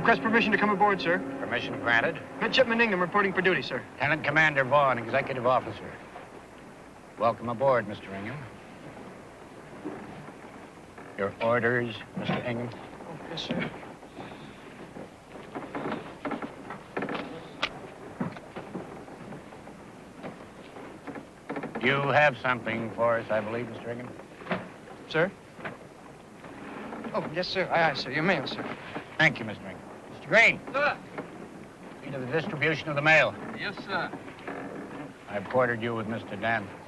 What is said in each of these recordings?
Request permission to come aboard, sir. Permission granted. Midshipman Ingham reporting for duty, sir. Lieutenant Commander Vaughn, Executive Officer. Welcome aboard, Mr. Ingham. Your orders, Mr. Ingham? Oh, yes, sir. You have something for us, I believe, Mr. Ingham? Sir? Oh, yes, sir. Aye, aye, sir. Your mail, sir. Thank you, Mr. Ingham. Mr. Green. Sir. See to the distribution of the mail. Yes, sir. I've quartered you with Mr. Danforth.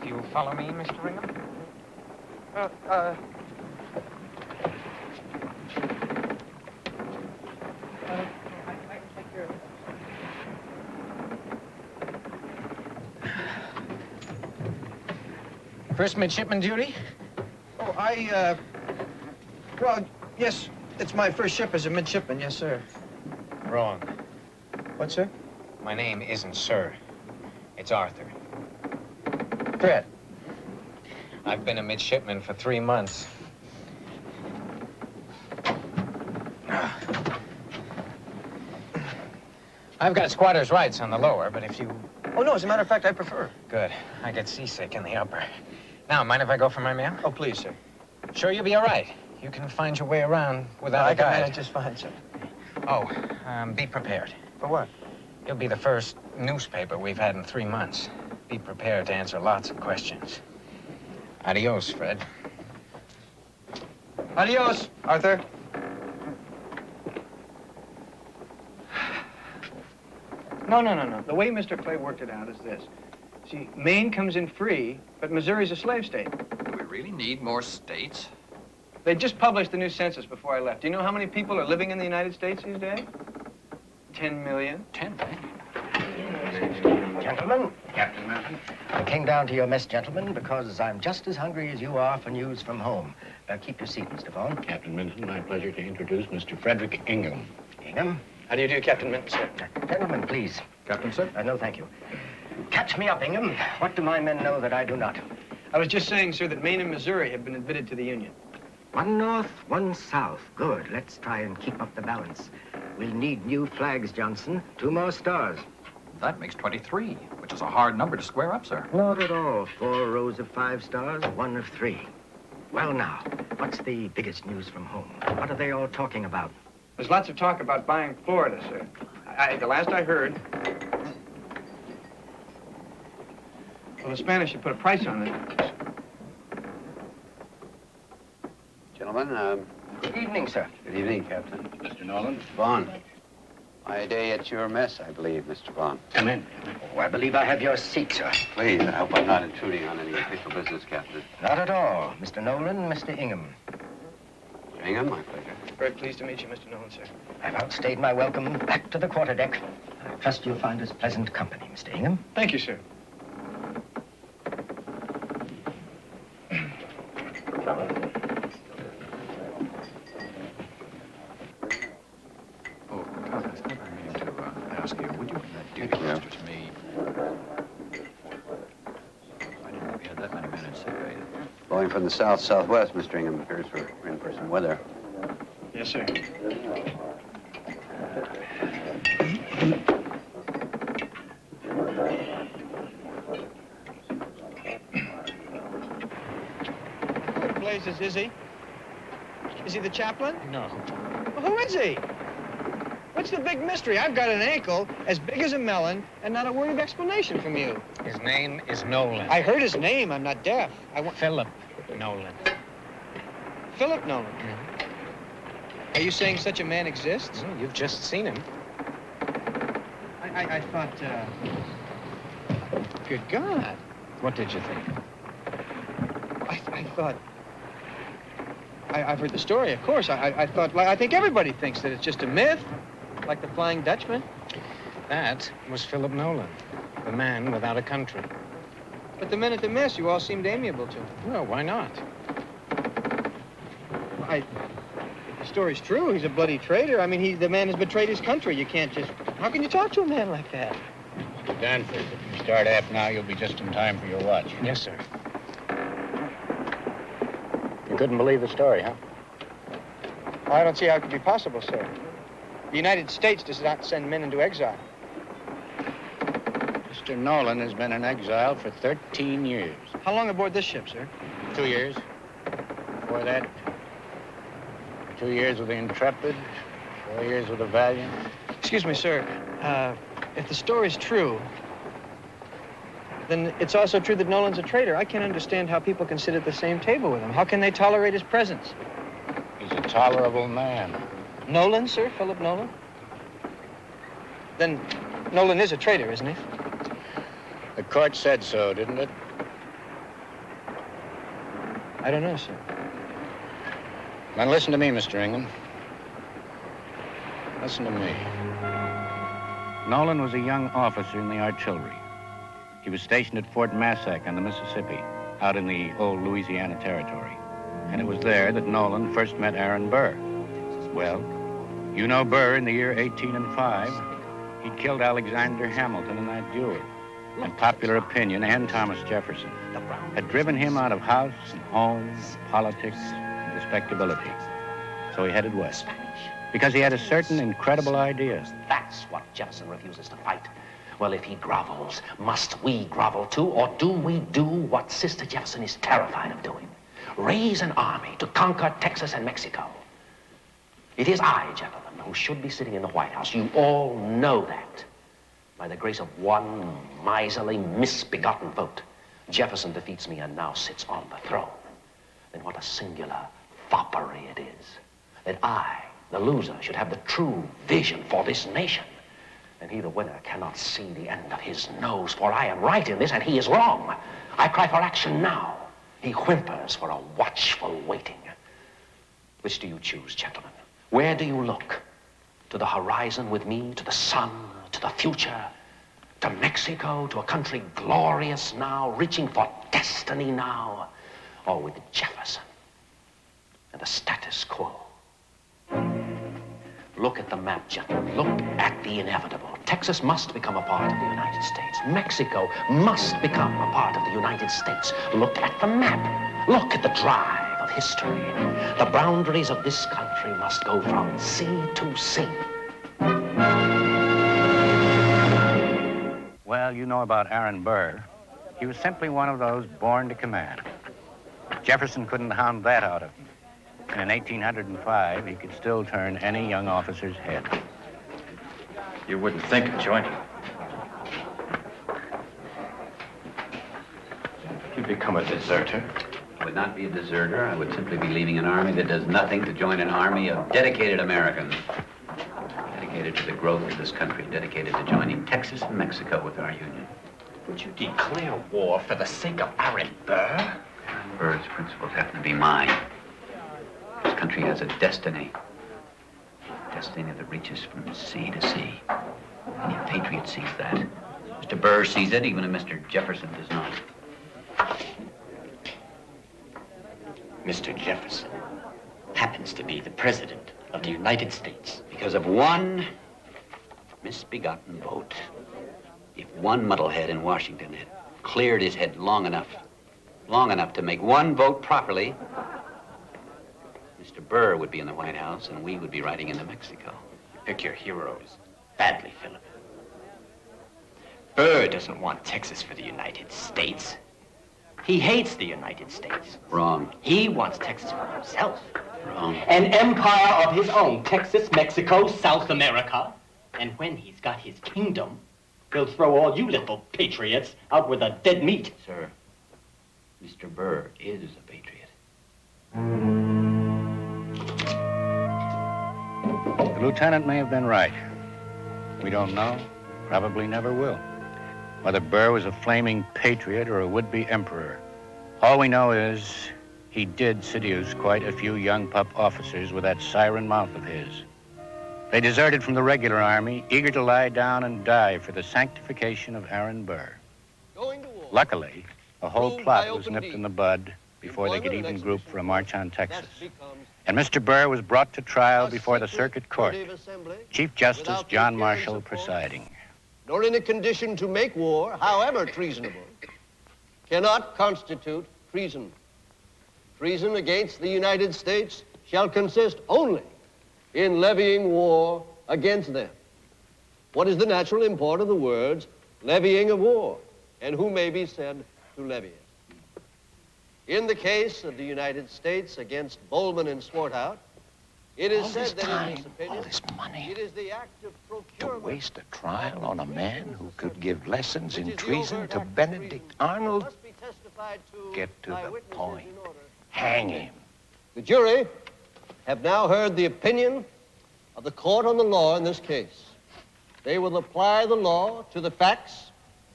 Do you follow me, Mr. Ingham? First midshipman duty? Oh, well, yes, it's my first ship as a midshipman, yes, sir. Wrong. What, sir? My name isn't Sir. It's Arthur. Fred. I've been a midshipman for 3 months. I've got squatter's rights on the lower, but if you... Oh, no, as a matter of fact, I prefer. Good. I get seasick in the upper. Now, mind if I go for my mail? Oh, please, sir. Sure, you'll be all right. You can find your way around without I a can guide. manage just fine, sir. Oh, be prepared. For what? You'll be the first newspaper we've had in 3 months. Be prepared to answer lots of questions. Adios, Fred. Adios, Arthur. No. The way Mr. Clay worked it out is this. See, Maine comes in free, but Missouri's a slave state. Do we really need more states? They just published the new census before I left. Do you know how many people are living in the United States these days? 10 million. 10 million? Gentlemen, Captain Mountain, I came down to your mess, gentlemen, because I'm just as hungry as you are for news from home. Keep your seat, Mr. Vaughn. Captain Minton, my pleasure to introduce Mr. Frederick Ingham. Ingham? How do you do, Captain Minton, sir? Gentlemen, please. Captain, sir? No, thank you. Catch me up, Ingham. What do my men know that I do not? I was just saying, sir, that Maine and Missouri have been admitted to the Union. One north, one south. Good. Let's try and keep up the balance. We'll need new flags, Johnson. 2 more stars. That makes 23, which is a hard number to square up, sir. Not at all. 4 rows of 5 stars, 1 of 3. Well, now, what's the biggest news from home? What are they all talking about? There's lots of talk about buying Florida, sir. The last I heard... Well, the Spanish have put a price on it. Gentlemen, Good evening, sir. good evening, Captain. Mr. Nolan? Vaughn. My day at your mess, I believe, Mr. Vaughn. Come in. Oh, I believe I have your seat, sir. Please, I hope I'm not intruding on any official business, Captain. Not at all. Mr. Nolan, Mr. Ingham. Mr. Ingham, my pleasure. Very pleased to meet you, Mr. Nolan, sir. I've outstayed my welcome back to the quarterdeck. I trust you'll find us pleasant company, Mr. Ingham. Thank you, sir. Oh, Thomas, I mean to ask you, would you bring that duty roster to me? I didn't know we had that many men in sick bay. Blowing from the south-southwest, Mr. Ingham, appears we're in for some weather. Yes, sir. Who blazes is he? Is he the chaplain? No. Well, who is he? What's the big mystery? I've got an ankle as big as a melon and not a word of explanation from you. His name is Nolan. I heard his name. I'm not deaf. I want Phillip Nolan. Phillip Nolan. Are you saying such a man exists? Well, you've just seen him. I thought, Good God. What did you think? I thought... I've heard the story, of course. I thought, I think everybody thinks that it's just a myth, like the Flying Dutchman. That was Phillip Nolan, the man without a country. But the men at the mess, you all seemed amiable to. Well, why not? If the story's true, he's a bloody traitor. I mean, the man has betrayed his country. You can't just... How can you talk to a man like that? Mr. Danforth, if you start aft now, you'll be just in time for your watch. Yes, sir. You couldn't believe the story, huh? I don't see how it could be possible, sir. The United States does not send men into exile. Mr. Nolan has been in exile for 13 years. How long aboard this ship, sir? 2 years. Before that, 2 years with the Intrepid, 4 years with the Valiant. Excuse me, sir. If the story's true, then it's also true that Nolan's a traitor. I can't understand how people can sit at the same table with him. How can they tolerate his presence? He's a tolerable man. Nolan, sir? Phillip Nolan? Then Nolan is a traitor, isn't he? The court said so, didn't it? I don't know, sir. Now listen to me, Mr. Ingham. Listen to me. Nolan was a young officer in the artillery. He was stationed at Fort Massac on the Mississippi, out in the old Louisiana Territory. And it was there that Nolan first met Aaron Burr. Well, you know Burr in the year 1805. He'd killed Alexander Hamilton in that duel. And popular opinion and Thomas Jefferson had driven him out of house and home, politics, and respectability. So he headed west. Because he had a certain incredible idea. That's what Jefferson refuses to fight. Well, if he grovels, must we grovel too? Or do we do what Sister Jefferson is terrified of doing? Raise an army to conquer Texas and Mexico. It is I, gentlemen, who should be sitting in the White House. You all know that. By the grace of one miserly, misbegotten vote, Jefferson defeats me and now sits on the throne. Then what a singular foppery it is that I, the loser, should have the true vision for this nation. And he, the winner, cannot see the end of his nose, for I am right in this and he is wrong. I cry for action now. He whimpers for a watchful waiting. Which do you choose, gentlemen? Where do you look? To the horizon with me, to the sun, to the future, to Mexico, to a country glorious now, reaching for destiny now, or with Jefferson and the status quo? Look at the map, gentlemen. Look at the inevitable. Texas must become a part of the United States. Mexico must become a part of the United States. Look at the map. Look at the drive of history. The boundaries of this country must go from sea to sea. Well, you know about Aaron Burr. He was simply one of those born to command. Jefferson couldn't hound that out of him. And in 1805, he could still turn any young officer's head. You wouldn't think of joining. You'd become a deserter. I would not be a deserter. I would simply be leaving an army that does nothing to join an army of dedicated Americans. Dedicated to the growth of this country, dedicated to joining Texas and Mexico with our union. Would you declare war for the sake of Aaron Burr? Aaron Burr's principles happen to be mine. This country has a destiny. A destiny that reaches from sea to sea. Any patriot sees that. Mr. Burr sees it, even if Mr. Jefferson does not. Mr. Jefferson happens to be the President of the United States. Because of one misbegotten vote. If one muddlehead in Washington had cleared his head long enough to make one vote properly, Mr. Burr would be in the White House and we would be riding into Mexico. Pick your heroes badly, Phillip. Burr doesn't want Texas for the United States. He hates the United States. Wrong. He wants Texas for himself. Wrong. An empire of his own. Texas, Mexico, South America. And when he's got his kingdom, he'll throw all you little patriots out with a dead meat. Sir, Mr. Burr is a patriot. The lieutenant may have been right. We don't know, probably never will. Whether Burr was a flaming patriot or a would-be emperor. All we know is he did seduce quite a few young pup officers with that siren mouth of his. They deserted from the regular army, eager to lie down and die for the sanctification of Aaron Burr. Luckily, a whole plot was nipped in the bud before they could even group for a march on Texas. And Mr. Burr was brought to trial before the circuit court, Chief Justice John Marshall presiding. Nor in a condition to make war, however treasonable, cannot constitute treason. Treason against the United States shall consist only in levying war against them. What is the natural import of the words levying of war, and who may be said to levy it? In the case of the United States against Bowman and Swarthout, it is said that in this opinion, all this money, it is the act of to procurement. waste a trial on a man who could give lessons in which is the treason overt to act of Benedict treason, Arnold? must be testified to Get to by the witnesses point. in order. Hang him. The jury have now heard the opinion of the court on the law in this case. They will apply the law to the facts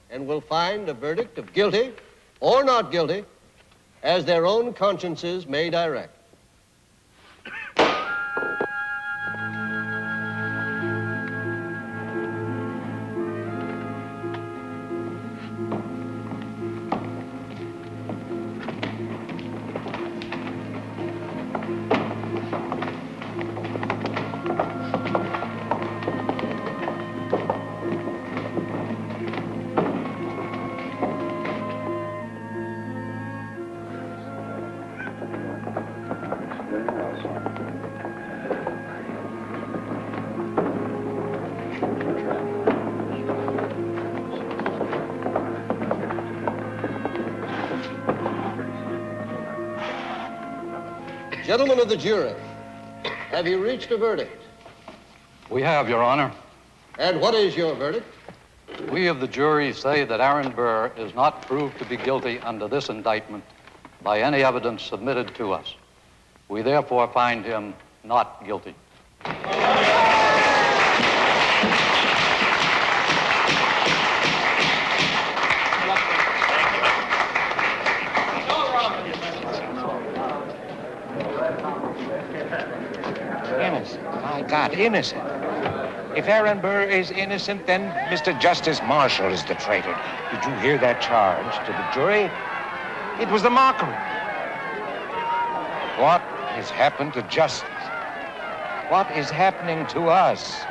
and will find a verdict of guilty or not guilty as their own consciences may direct. Gentlemen of the jury, have you reached a verdict? We have, Your Honor. And what is your verdict? We of the jury say that Aaron Burr is not proved to be guilty under this indictment by any evidence submitted to us. We therefore find him not guilty. Innocent. My God, innocent. If Aaron Burr is innocent, then Mr. Justice Marshall is the traitor. Did you hear that charge to the jury? It was a mockery. What has happened to justice? What is happening to us?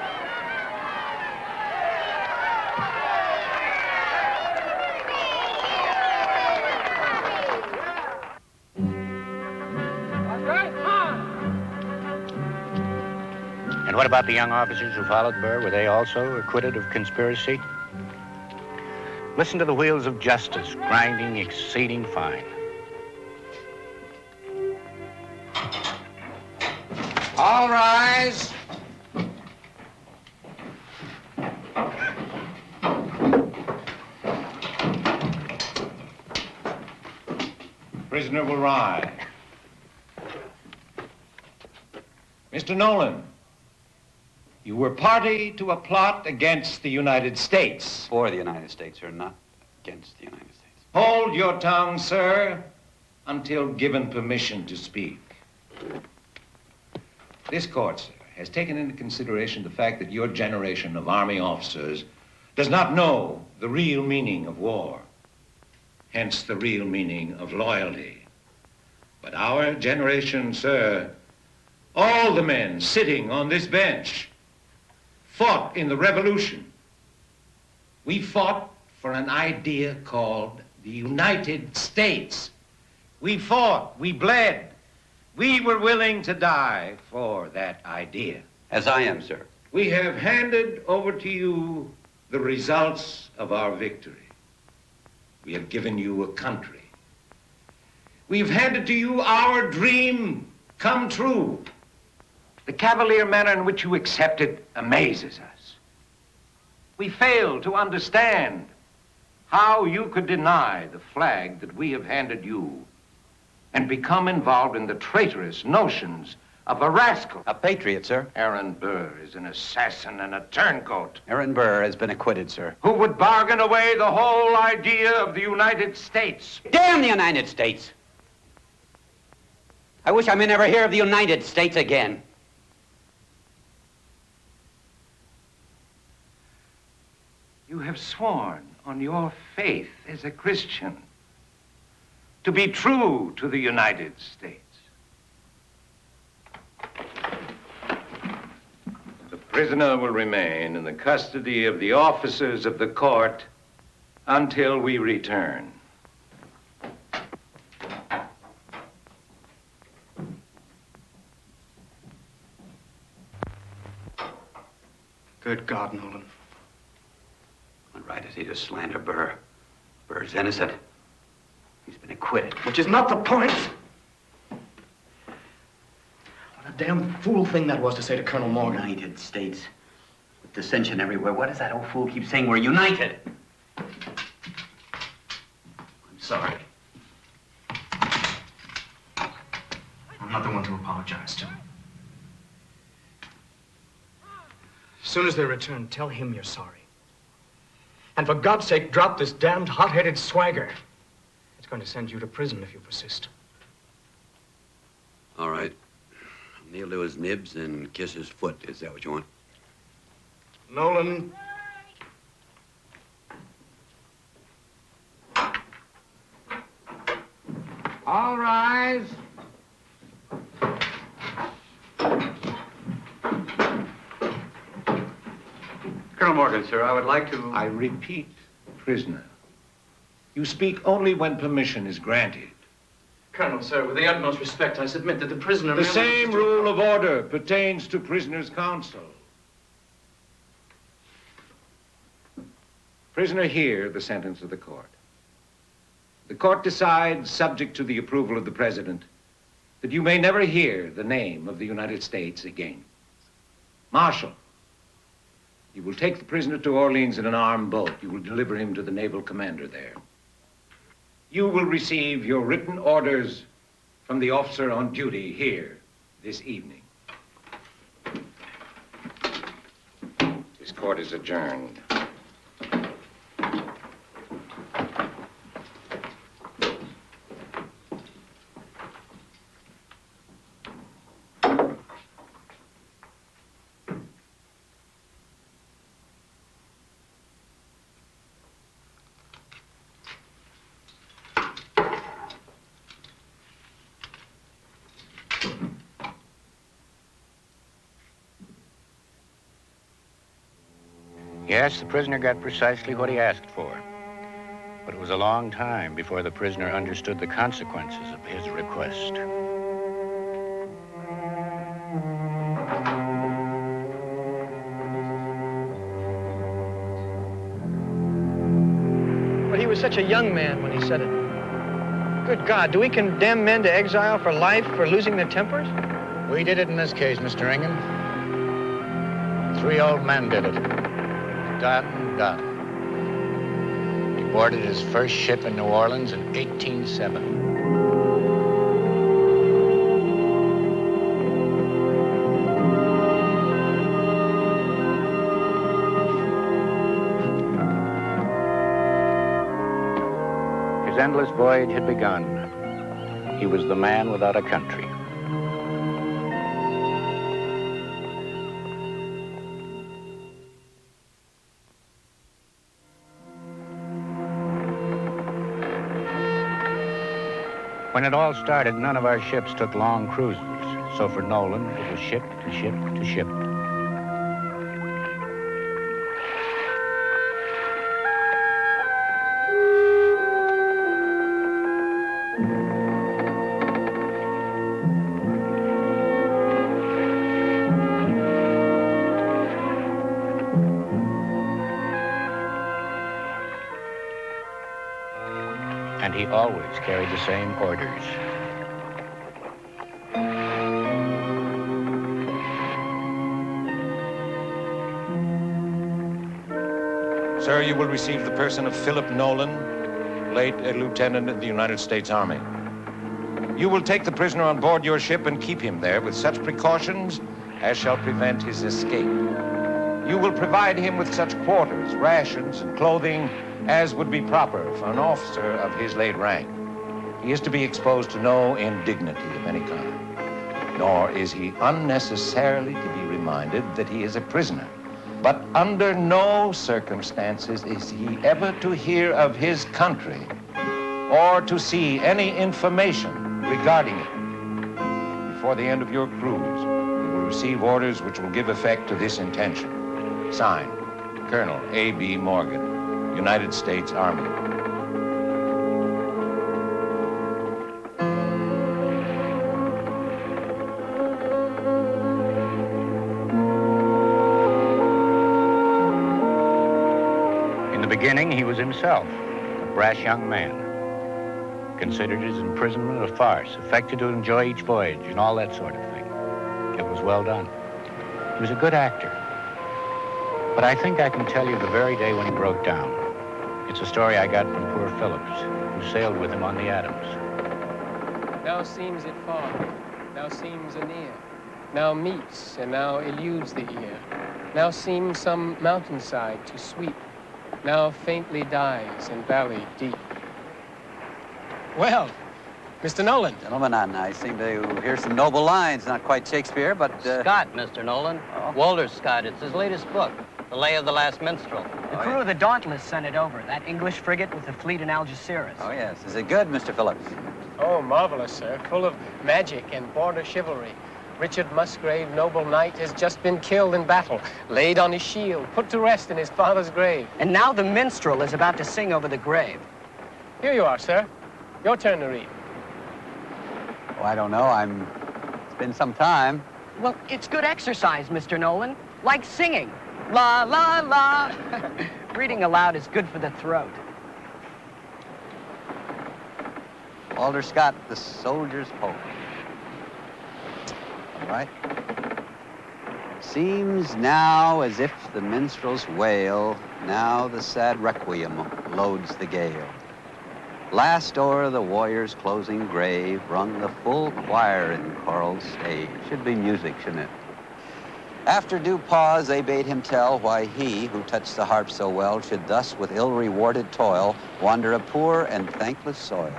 And what about the young officers who followed Burr? Were they also acquitted of conspiracy? Listen to the wheels of justice grinding exceeding fine. All rise. Prisoner will rise. Mr. Nolan, you were party to a plot against the United States. For the United States, sir, not against the United States. Hold your tongue, sir, until given permission to speak. This court, sir, has taken into consideration the fact that your generation of Army officers does not know the real meaning of war, hence the real meaning of loyalty. But our generation, sir, all the men sitting on this bench fought in the Revolution. We fought for an idea called the United States. We fought, we bled. We were willing to die for that idea. As I am, sir. We have handed over to you the results of our victory. We have given you a country. We've handed to you our dream come true. The cavalier manner in which you accept it amazes us. We fail to understand how you could deny the flag that we have handed you and become involved in the traitorous notions of a rascal. A patriot, sir. Aaron Burr is an assassin and a turncoat. Aaron Burr has been acquitted, sir. Who would bargain away the whole idea of the United States. Damn the United States! I wish I may never hear of the United States again. You have sworn on your faith as a Christian to be true to the United States. The prisoner will remain in the custody of the officers of the court until we return. Good God, Nolan. What right has he to slander Burr? Burr's innocent. He's been acquitted. Which is not the point. What a damn fool thing that was to say to Colonel Morgan. United States. With dissension everywhere. What does that old fool keep saying? We're united. I'm sorry. I'm not the one to apologize to. As soon as they return, tell him you're sorry. And for God's sake, drop this damned hot-headed swagger. It's going to send you to prison if you persist. All right. I'll kneel to his nibs and kiss his foot. Is that what you want? Nolan. All rise. Colonel Morgan, sir, I would like to... I repeat, prisoner. You speak only when permission is granted. Colonel, sir, with the utmost respect, I submit that the prisoner... The same rule of order pertains to prisoner's counsel. Prisoner, hear the sentence of the court. The court decides, subject to the approval of the president, that you may never hear the name of the United States again. Marshal, you will take the prisoner to Orleans in an armed boat. You will deliver him to the naval commander there. You will receive your written orders from the officer on duty here this evening. This court is adjourned. Yes, the prisoner got precisely what he asked for. But it was a long time before the prisoner understood the consequences of his request. But he was such a young man when he said it. Good God, do we condemn men to exile for life for losing their tempers? We did it in this case, Mr. Ingham. 3 old men did it. Done. He boarded his first ship in New Orleans in 1807. His endless voyage had begun. He was the man without a country. When it all started, none of our ships took long cruises. So for Nolan, it was ship to ship to ship. And he always carried the same orders. Sir, you will receive the person of Phillip Nolan, late a lieutenant in the United States Army. You will take the prisoner on board your ship and keep him there with such precautions as shall prevent his escape. You will provide him with such quarters, rations, and clothing as would be proper for an officer of his late rank. He is to be exposed to no indignity of any kind, nor is he unnecessarily to be reminded that he is a prisoner. But under no circumstances is he ever to hear of his country or to see any information regarding it. Before the end of your cruise, you will receive orders which will give effect to this intention. Signed, Colonel A.B. Morgan, United States Army. the beginning, he was himself, a brash young man. Considered his imprisonment a farce, affected to enjoy each voyage and all that sort of thing. It was well done. He was a good actor. But I think I can tell you the very day when he broke down. It's a story I got from poor Phillips, who sailed with him on the Adams. Now seems it far, now seems anear, now meets and now eludes the ear, now seems some mountainside to sweep, now faintly dies in valley deep. Well, Mr. Nolan. Gentlemen, I seem to hear some noble lines, not quite Shakespeare, but... Scott, Mr. Nolan. Oh. Walter Scott. It's his latest book, The Lay of the Last Minstrel. The crew of the Dauntless sent it over, that English frigate with the fleet in Algeciras. Oh, yes. Is it good, Mr. Phillips? Oh, marvelous, sir. Full of magic and border chivalry. Richard Musgrave, noble knight, has just been killed in battle, laid on his shield, put to rest in his father's grave. And now the minstrel is about to sing over the grave. Here you are, sir. Your turn to read. Oh, I don't know. It's been some time. Well, it's good exercise, Mr. Nolan. Like singing. La, la, la. Reading aloud is good for the throat. Walter Scott, The Soldier's Poem. All right. Seems now as if the minstrel's wail, now the sad requiem loads the gale. Last o'er the warrior's closing grave, rung the full choir in choral stave. Should be music, shouldn't it? After due pause, they bade him tell why he, who touched the harp so well, should thus with ill-rewarded toil wander a poor and thankless soil,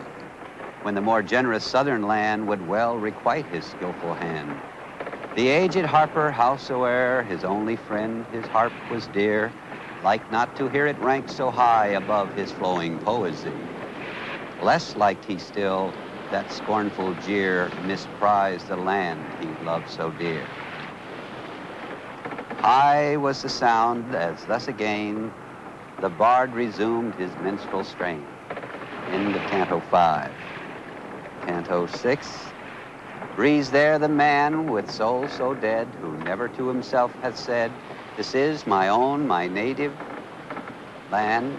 when the more generous southern land would well requite his skillful hand. The aged harper, howsoe'er his only friend, his harp was dear, like not to hear it ranked so high above his flowing poesy. Less liked he still that scornful jeer misprized the land he loved so dear. High was the sound as thus again the bard resumed his minstrel strain. End of Canto 5. Canto 6. Breathes there the man with soul so dead, who never to himself hath said, "This is my own, my native land."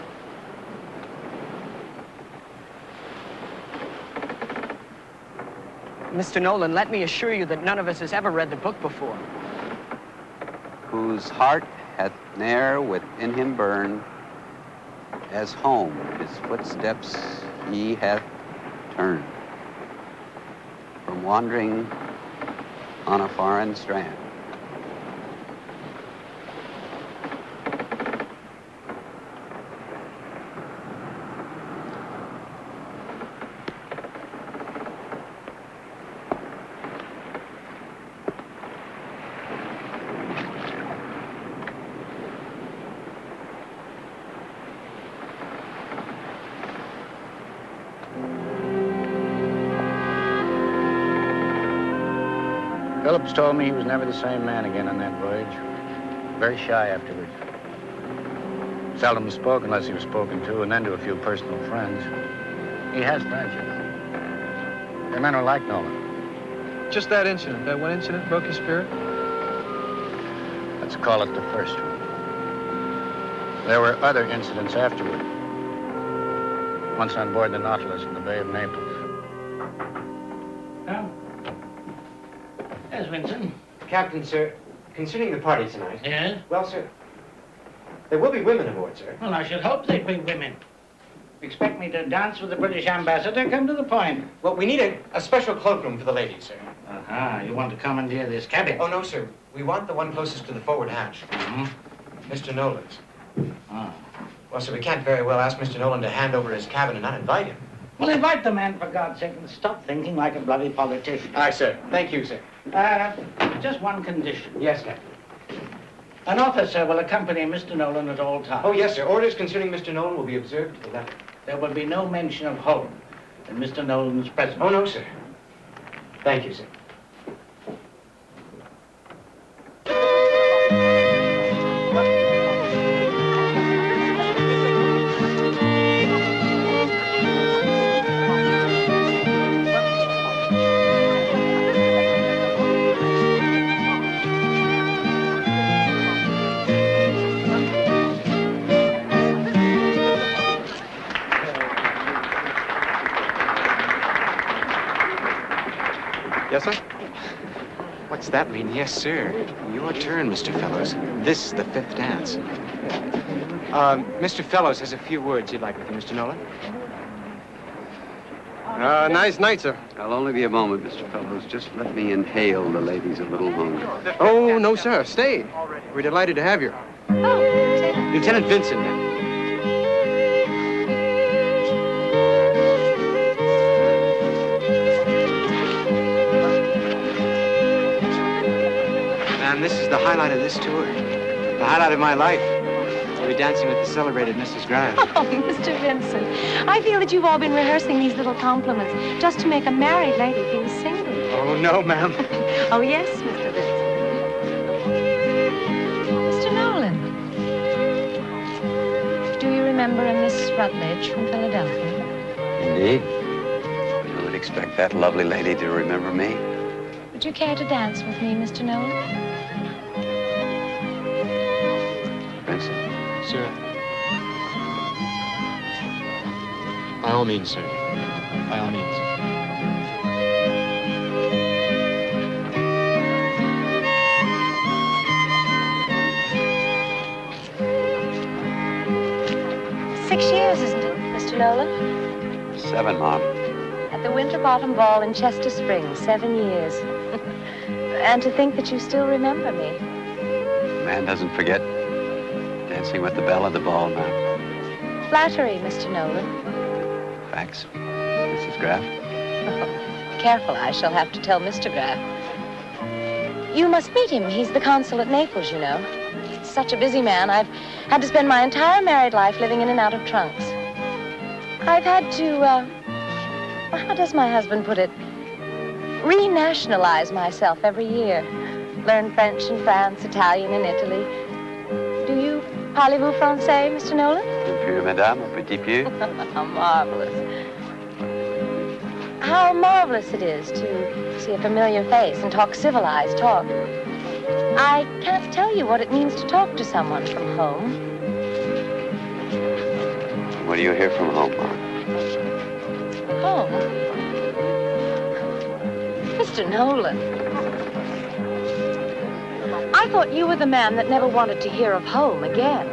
Mr. Nolan, let me assure you that none of us has ever read the book before. Whose heart hath ne'er within him burned, as home his footsteps he hath turned, from wandering on a foreign strand. Phillips told me he was never the same man again on that voyage. Very shy afterwards. Seldom spoke unless he was spoken to, and then to a few personal friends. He has friends, you know. They're men who like Nolan. Just that incident, that one incident broke his spirit? Let's call it the first one. There were other incidents afterward. Once on board the Nautilus in the Bay of Naples. Yes, Vincent. Captain, sir, concerning the party tonight. Yes? Well, sir, there will be women aboard, sir. Well, I should hope they'd be women. Expect me to dance with the British ambassador? Come to the point. Well, we need a special cloakroom for the ladies, sir. Aha, you want to commandeer this cabin? Oh, no, sir. We want the one closest to the forward hatch. Mr. Nolan's. Ah. Well, sir, we can't very well ask Mr. Nolan to hand over his cabin and not invite him. Well, invite the man, for God's sake, and stop thinking like a bloody politician. Aye, sir. Thank you, sir. Just one condition. Yes, Captain. An officer will accompany Mr. Nolan at all times. Oh, yes, sir. Orders concerning Mr. Nolan will be observed to the letter. There will be no mention of home in Mr. Nolan's presence. Oh, no, sir. Thank you, sir. Yes, sir? What's that mean? Yes, sir. Your turn, Mr. Fellows. This is the 5th dance. Mr. Fellows has a few words he'd like with you, Mr. Nolan. Nice night, sir. I'll only be a moment, Mr. Fellows. Just let me inhale the ladies a little longer. Oh, no, sir. Stay. We're delighted to have you. Oh, Lieutenant Vincent. Man, this is the highlight of this tour. The highlight of my life. I'll be dancing with the celebrated Mrs. Grant. Oh, Mr. Vincent, I feel that you've all been rehearsing these little compliments just to make a married lady feel single. Oh, no, ma'am. Oh, yes, Mr. Vincent. Mr. Nolan, do you remember a Miss Rutledge from Philadelphia? Indeed. You would expect that lovely lady to remember me. Would you care to dance with me, Mr. Nolan? Vincent. Sir. By all means, sir. By all means. Six years, isn't it, Mr. Nolan? 7, Mom. At the Winterbottom Ball in Chester Springs, 7 years. And to think that you still remember me. Man doesn't forget. Dancing with the belle at the ball, ma'am. Flattery, Mr. Nolan. Thanks, Mrs. Graff. Careful, I shall have to tell Mr. Graff. You must meet him. He's the consul at Naples, you know. He's such a busy man. I've had to spend my entire married life living in and out of trunks. I've had to, how does my husband put it? Renationalize myself every year. Learn French in France, Italian in Italy. Do you parlez-vous français, Mr. Nolan? Un peu, madame, un petit peu. How marvelous. How marvelous it is to see a familiar face and talk civilized talk. I can't tell you what it means to talk to someone from home. What do you hear from home, Mom? Home? Mr. Nolan. I thought you were the man that never wanted to hear of home again.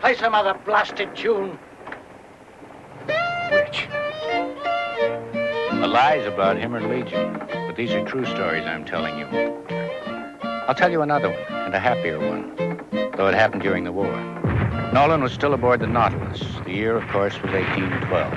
Play some other blasted tune. Which? The lies about him are legion, but these are true stories I'm telling you. I'll tell you another one, and a happier one, though it happened during the war. Nolan was still aboard the Nautilus. The year, of course, was 1812.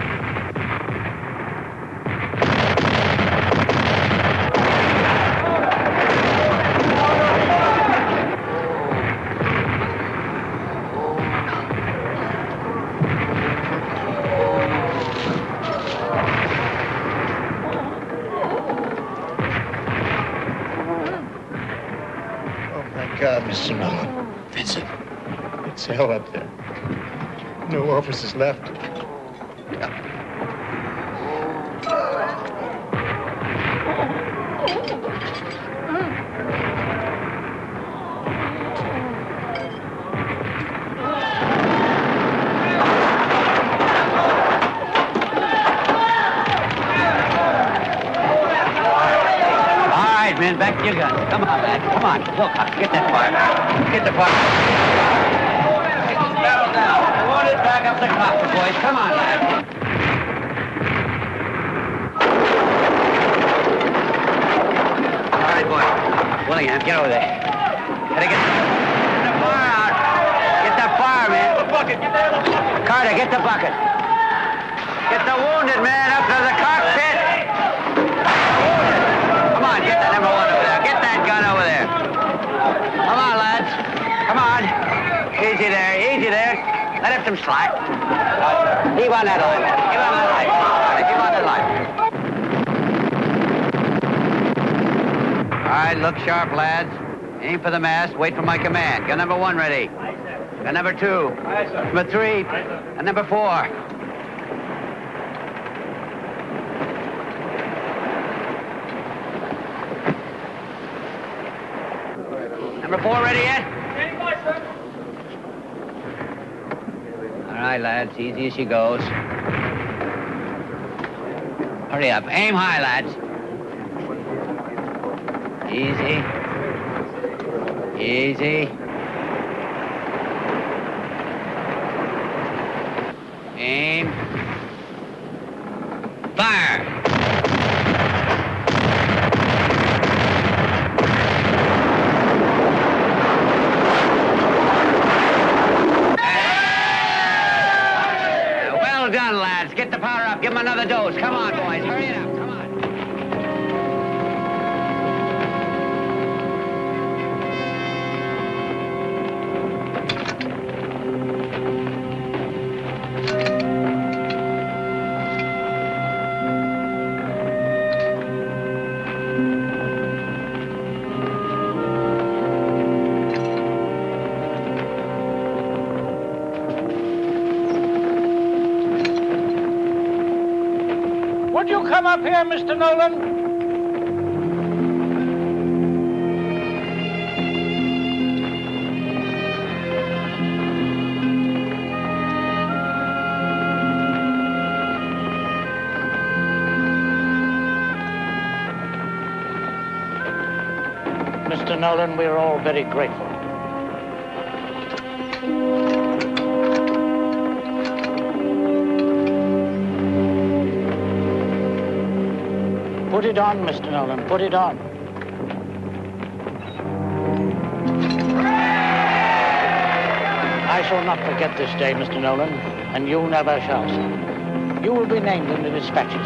God, Mr. Nolan. Vincent. It's hell up there. No officers left. Men, back to your guns. Come on, lad. Come on. Look, get that fire. Get the fire. Settle down. I want it back up the clock, boys. Come on, lad. All right, boy. Willingham, get over there. Gotta get the fire out. Get that fire, man. The bucket. Get the other bucket. Carter, get the bucket. Get the wounded man up to the cockpit. Come on, get that number 1 over there. Get that gun over there. Come on, lads. Come on. Easy there, easy there. Let up some slack. Heave on that line, man. Give on that line. Give on that line. All right, look sharp, lads. Aim for the mast. Wait for my command. Gun number 1 ready. Gun number 2. Number 3. And number 4. Number 4 ready yet? All right, lads. Easy as she goes. Hurry up. Aim high, lads. Easy. Easy. Aim. Fire! Well done, lads. Get the power up. Give them another dose. Come on, boys. Hurry it up. Come on. Would you come up here, Mr. Nolan? Mr. Nolan, we're all very grateful. Put it on, Mr. Nolan, put it on. I shall not forget this day, Mr. Nolan, and you never shall, sir. You will be named in the dispatches.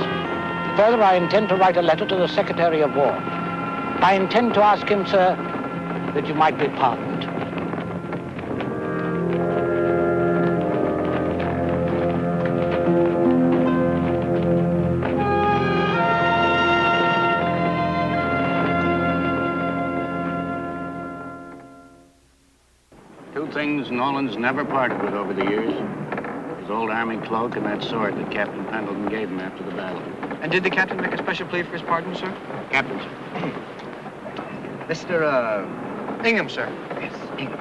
Further, I intend to write a letter to the Secretary of War. I intend to ask him, sir, that you might be pardoned. Two things Nolan's never parted with over the years. His old army cloak and that sword that Captain Pendleton gave him after the battle. And did the captain make a special plea for his pardon, sir? Captain, sir. Mr. Ingham, sir. Yes, Ingham.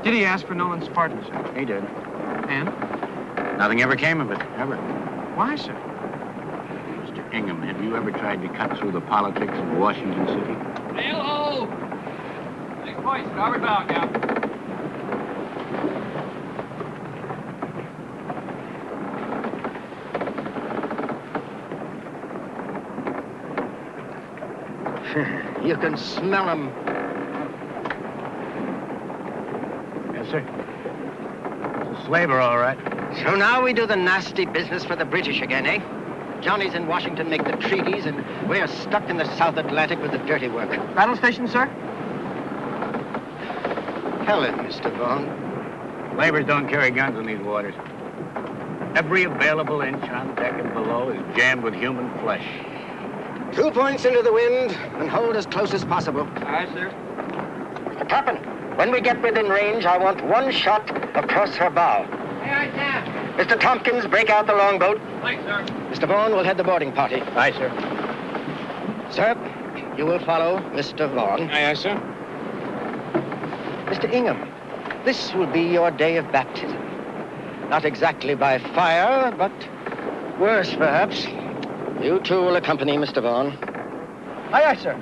Did he ask for Nolan's pardon, sir? He did. And? Nothing ever came of it, ever. Why, sir? Mr. Ingham, have you ever tried to cut through the politics of Washington City? Sail ho! Next point, starboard bow, Captain. You can smell them. Yes, sir. It's a slaver, all right. So now we do the nasty business for the British again, eh? Johnnies in Washington make the treaties, and we're stuck in the South Atlantic with the dirty work. Battle station, sir? Helen, Mr. Vaughn. Slavers don't carry guns in these waters. Every available inch on deck and below is jammed with human flesh. 2 points into the wind, and hold as close as possible. Aye, sir. Captain, when we get within range, I want one shot across her bow. Aye, aye, Sam. Mr. Tompkins, break out the longboat. Aye, sir. Mr. Vaughn will head the boarding party. Aye, sir. Sir, you will follow Mr. Vaughn. Aye, aye, sir. Mr. Ingham, this will be your day of baptism. Not exactly by fire, but worse, perhaps. You two will accompany Mr. Vaughn. Aye, aye, sir.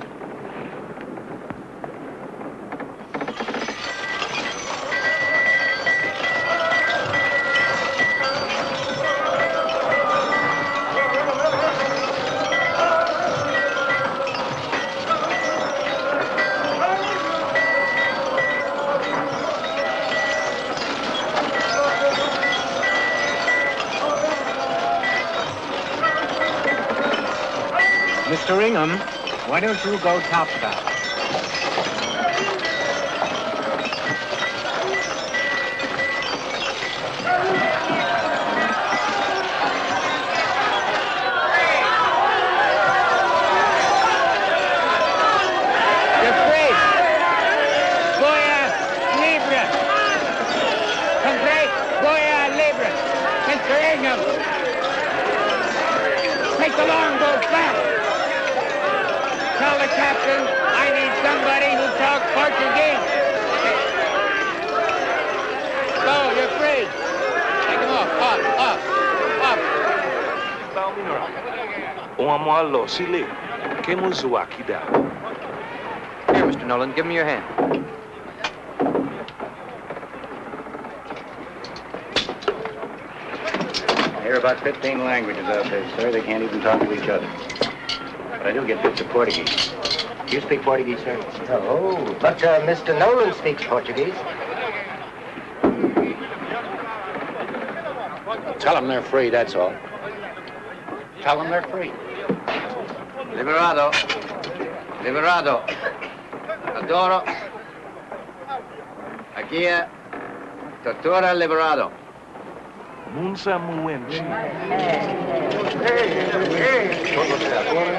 Mr. Ingham, why don't you go topbow? call the captain. I need somebody who talks Portuguese. Beau, you're free. Take him off. Up. Here, Mr. Nolan, give me your hand. I hear about 15 languages out there, sir. They can't even talk to each other. But I do get bits of Portuguese. Do you speak Portuguese, sir? Oh, but Mr. Nolan speaks Portuguese. Tell them they're free, that's all. Tell them they're free. Liberado. Adoro. Aquí es Tortura liberado. Munsa muenchi.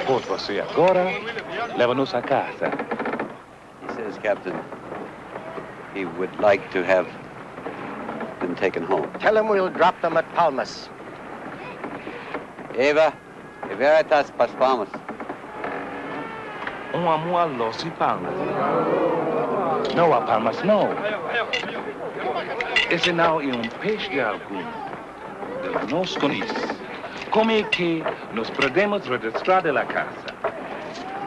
Por você agora, leva-nos a casa. He says, Captain, he would like to have them taken home. Tell him we'll drop them at Palmas. Eva, veritas pas Palmas. Los y Palmas. No a Palmas, no. Esse não é peixe algum. De nós conhece. Como é que nos podemos registrar de la casa?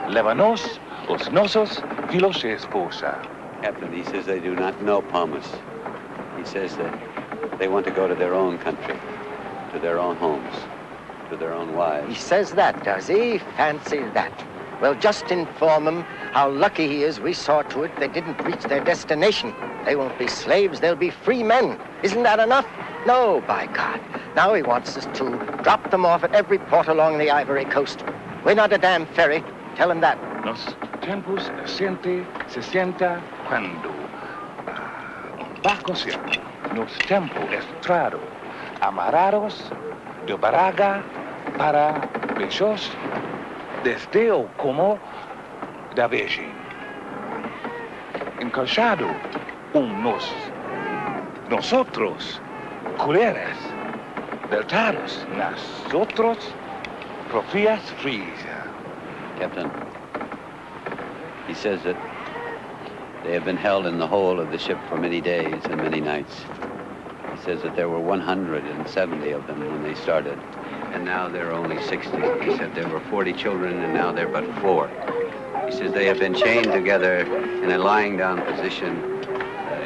Leva-nos os nossos filhos e esposa. Captain, he says they do not know Palmas. He says that they want to go to their own country, to their own homes, to their own wives. He says that, does he? Fancy that. Well, just inform him how lucky he is we saw to it they didn't reach their destination. They won't be slaves, they'll be free men. Isn't that enough? No, by God. Now he wants us to drop them off at every port along the Ivory Coast. We're not a damn ferry. Tell him that. Nos tempos se sienta cuando barco sea. Nos tempo estrado, amarrados de baraga para besos desde o como da virgem. Encalchado nosotros, culeras, deltados, nosotros, profias frisa. Captain, he says that they have been held in the hold of the ship for many days and many nights. He says that there were 170 of them when they started, and now there are only 60. He said there were 40 children, and now there are but 4. He says they have been chained together in a lying down position.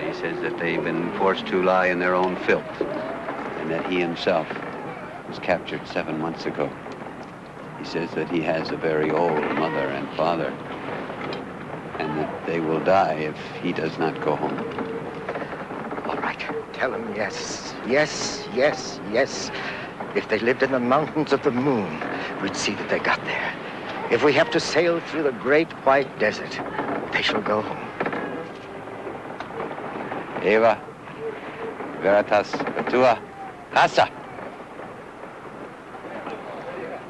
He says that they've been forced to lie in their own filth, and that he himself was captured 7 months ago. He says that he has a very old mother and father, and that they will die if he does not go home. All right, tell him yes, yes, yes, yes. If they lived in the mountains of the moon, we'd see that they got there. If we have to sail through the great white desert, they shall go home. Eva, veritas tua casa.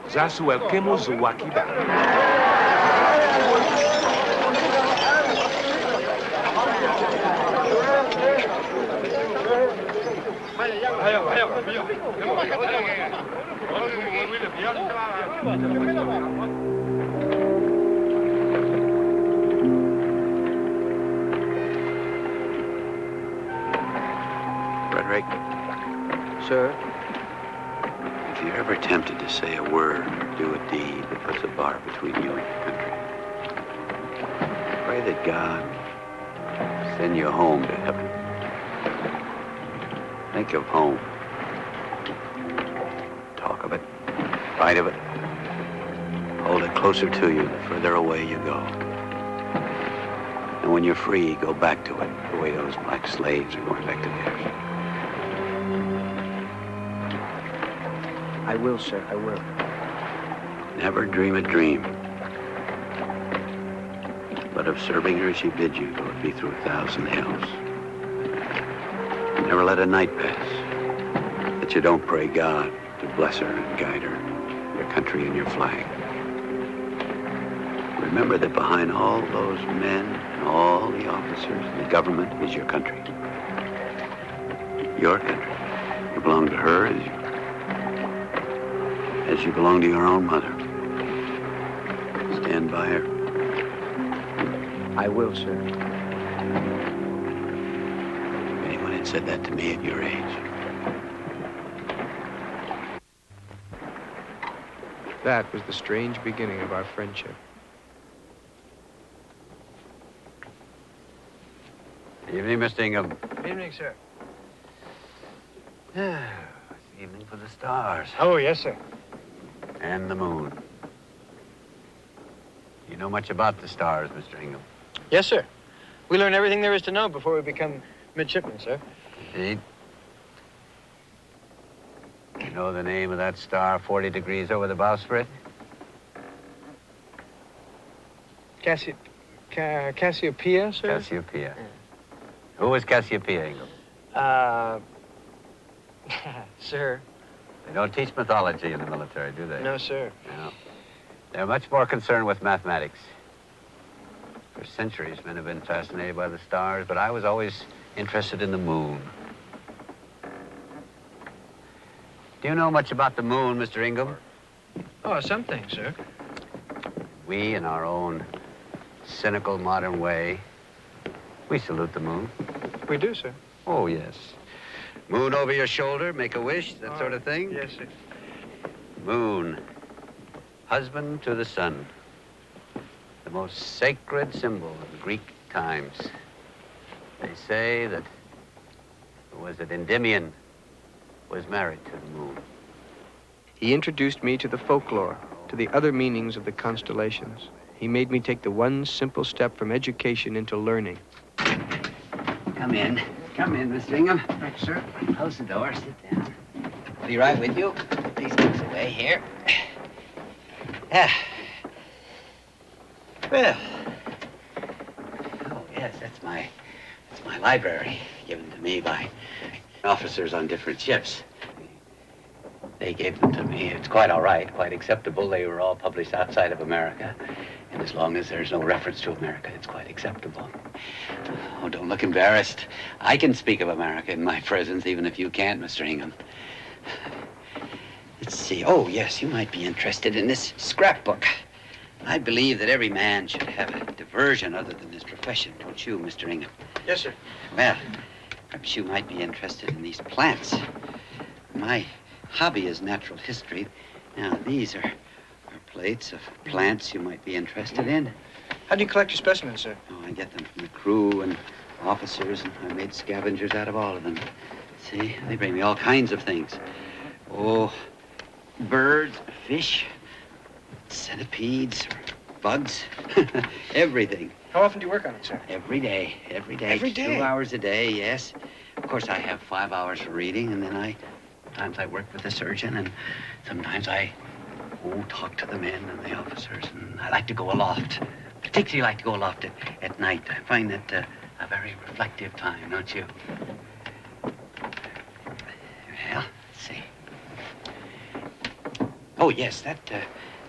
Zasu el kemos wakiba. Frederick. Sir? If you're ever tempted to say a word or do a deed that puts a bar between you and your country, pray that God send you home to heaven. Think of home. Talk of it. Write of it. Hold it closer to you the further away you go. And when you're free, go back to it the way those black slaves are going back to theirs. I will, sir, I will. Never dream a dream. But of serving her as she bids you, though it be through 1,000 hells. Never let a night pass that you don't pray God to bless her and guide her, your country and your flag. Remember that behind all those men and all the officers, the government is your country. Your country. You belong to her as you belong to your own mother. Stand by her. I will, sir. If anyone had said that to me at your age. That was the strange beginning of our friendship. Evening, Mr. Ingham. Evening, sir. It's evening for the stars. Oh, yes, sir. And the moon. You know much about the stars, Mr. Ingham? Yes, sir. We learn everything there is to know before we become midshipmen, sir. Indeed. You know the name of that star 40 degrees over the bowsprit? Cassiopeia, sir? Cassiopeia. Who was Cassiopeia, Ingham? Sir. They don't teach mythology in the military, do they? No, sir. No. They're much more concerned with mathematics. For centuries, men have been fascinated by the stars, but I was always interested in the moon. Do you know much about the moon, Mr. Ingham? Oh, some things, sir. We, in our own cynical modern way, we salute the moon. We do, sir. Oh, yes. Moon over your shoulder, make a wish, that sort of thing? Yes, sir. Moon, husband to the sun. The most sacred symbol of Greek times. They say that, was it Endymion, was married to the moon. He introduced me to the folklore, to the other meanings of the constellations. He made me take the one simple step from education into learning. Come in. Come in, Mr. Ingham. Thank you, sir. Close the door. Sit down. I'll be right with you. Put these things away here. Well. Oh, yes, that's my library, given to me by officers on different ships. They gave them to me. It's quite all right, quite acceptable. They were all published outside of America. And as long as there's no reference to America, it's quite acceptable. Oh, don't look embarrassed. I can speak of America in my presence, even if you can't, Mr. Ingham. Let's see. Oh, yes, you might be interested in this scrapbook. I believe that every man should have a diversion other than his profession, don't you, Mr. Ingham? Yes, sir. Well, perhaps you might be interested in these plants. My hobby is natural history. Now, these are plates of plants you might be interested in. How do you collect your specimens, sir? Oh, I get them from the crew and officers, and I made scavengers out of all of them. See, they bring me all kinds of things. Oh, birds, fish, centipedes, bugs, everything. How often do you work on it, sir? Every day, every day. Every day? 2 hours a day, yes. Of course, I have 5 hours for reading, and then sometimes I work with the surgeon, and sometimes I talk to the men and the officers, and I like to go aloft. Particularly like to go aloft at night. I find that a very reflective time, don't you? Well, let's see. Oh, yes, that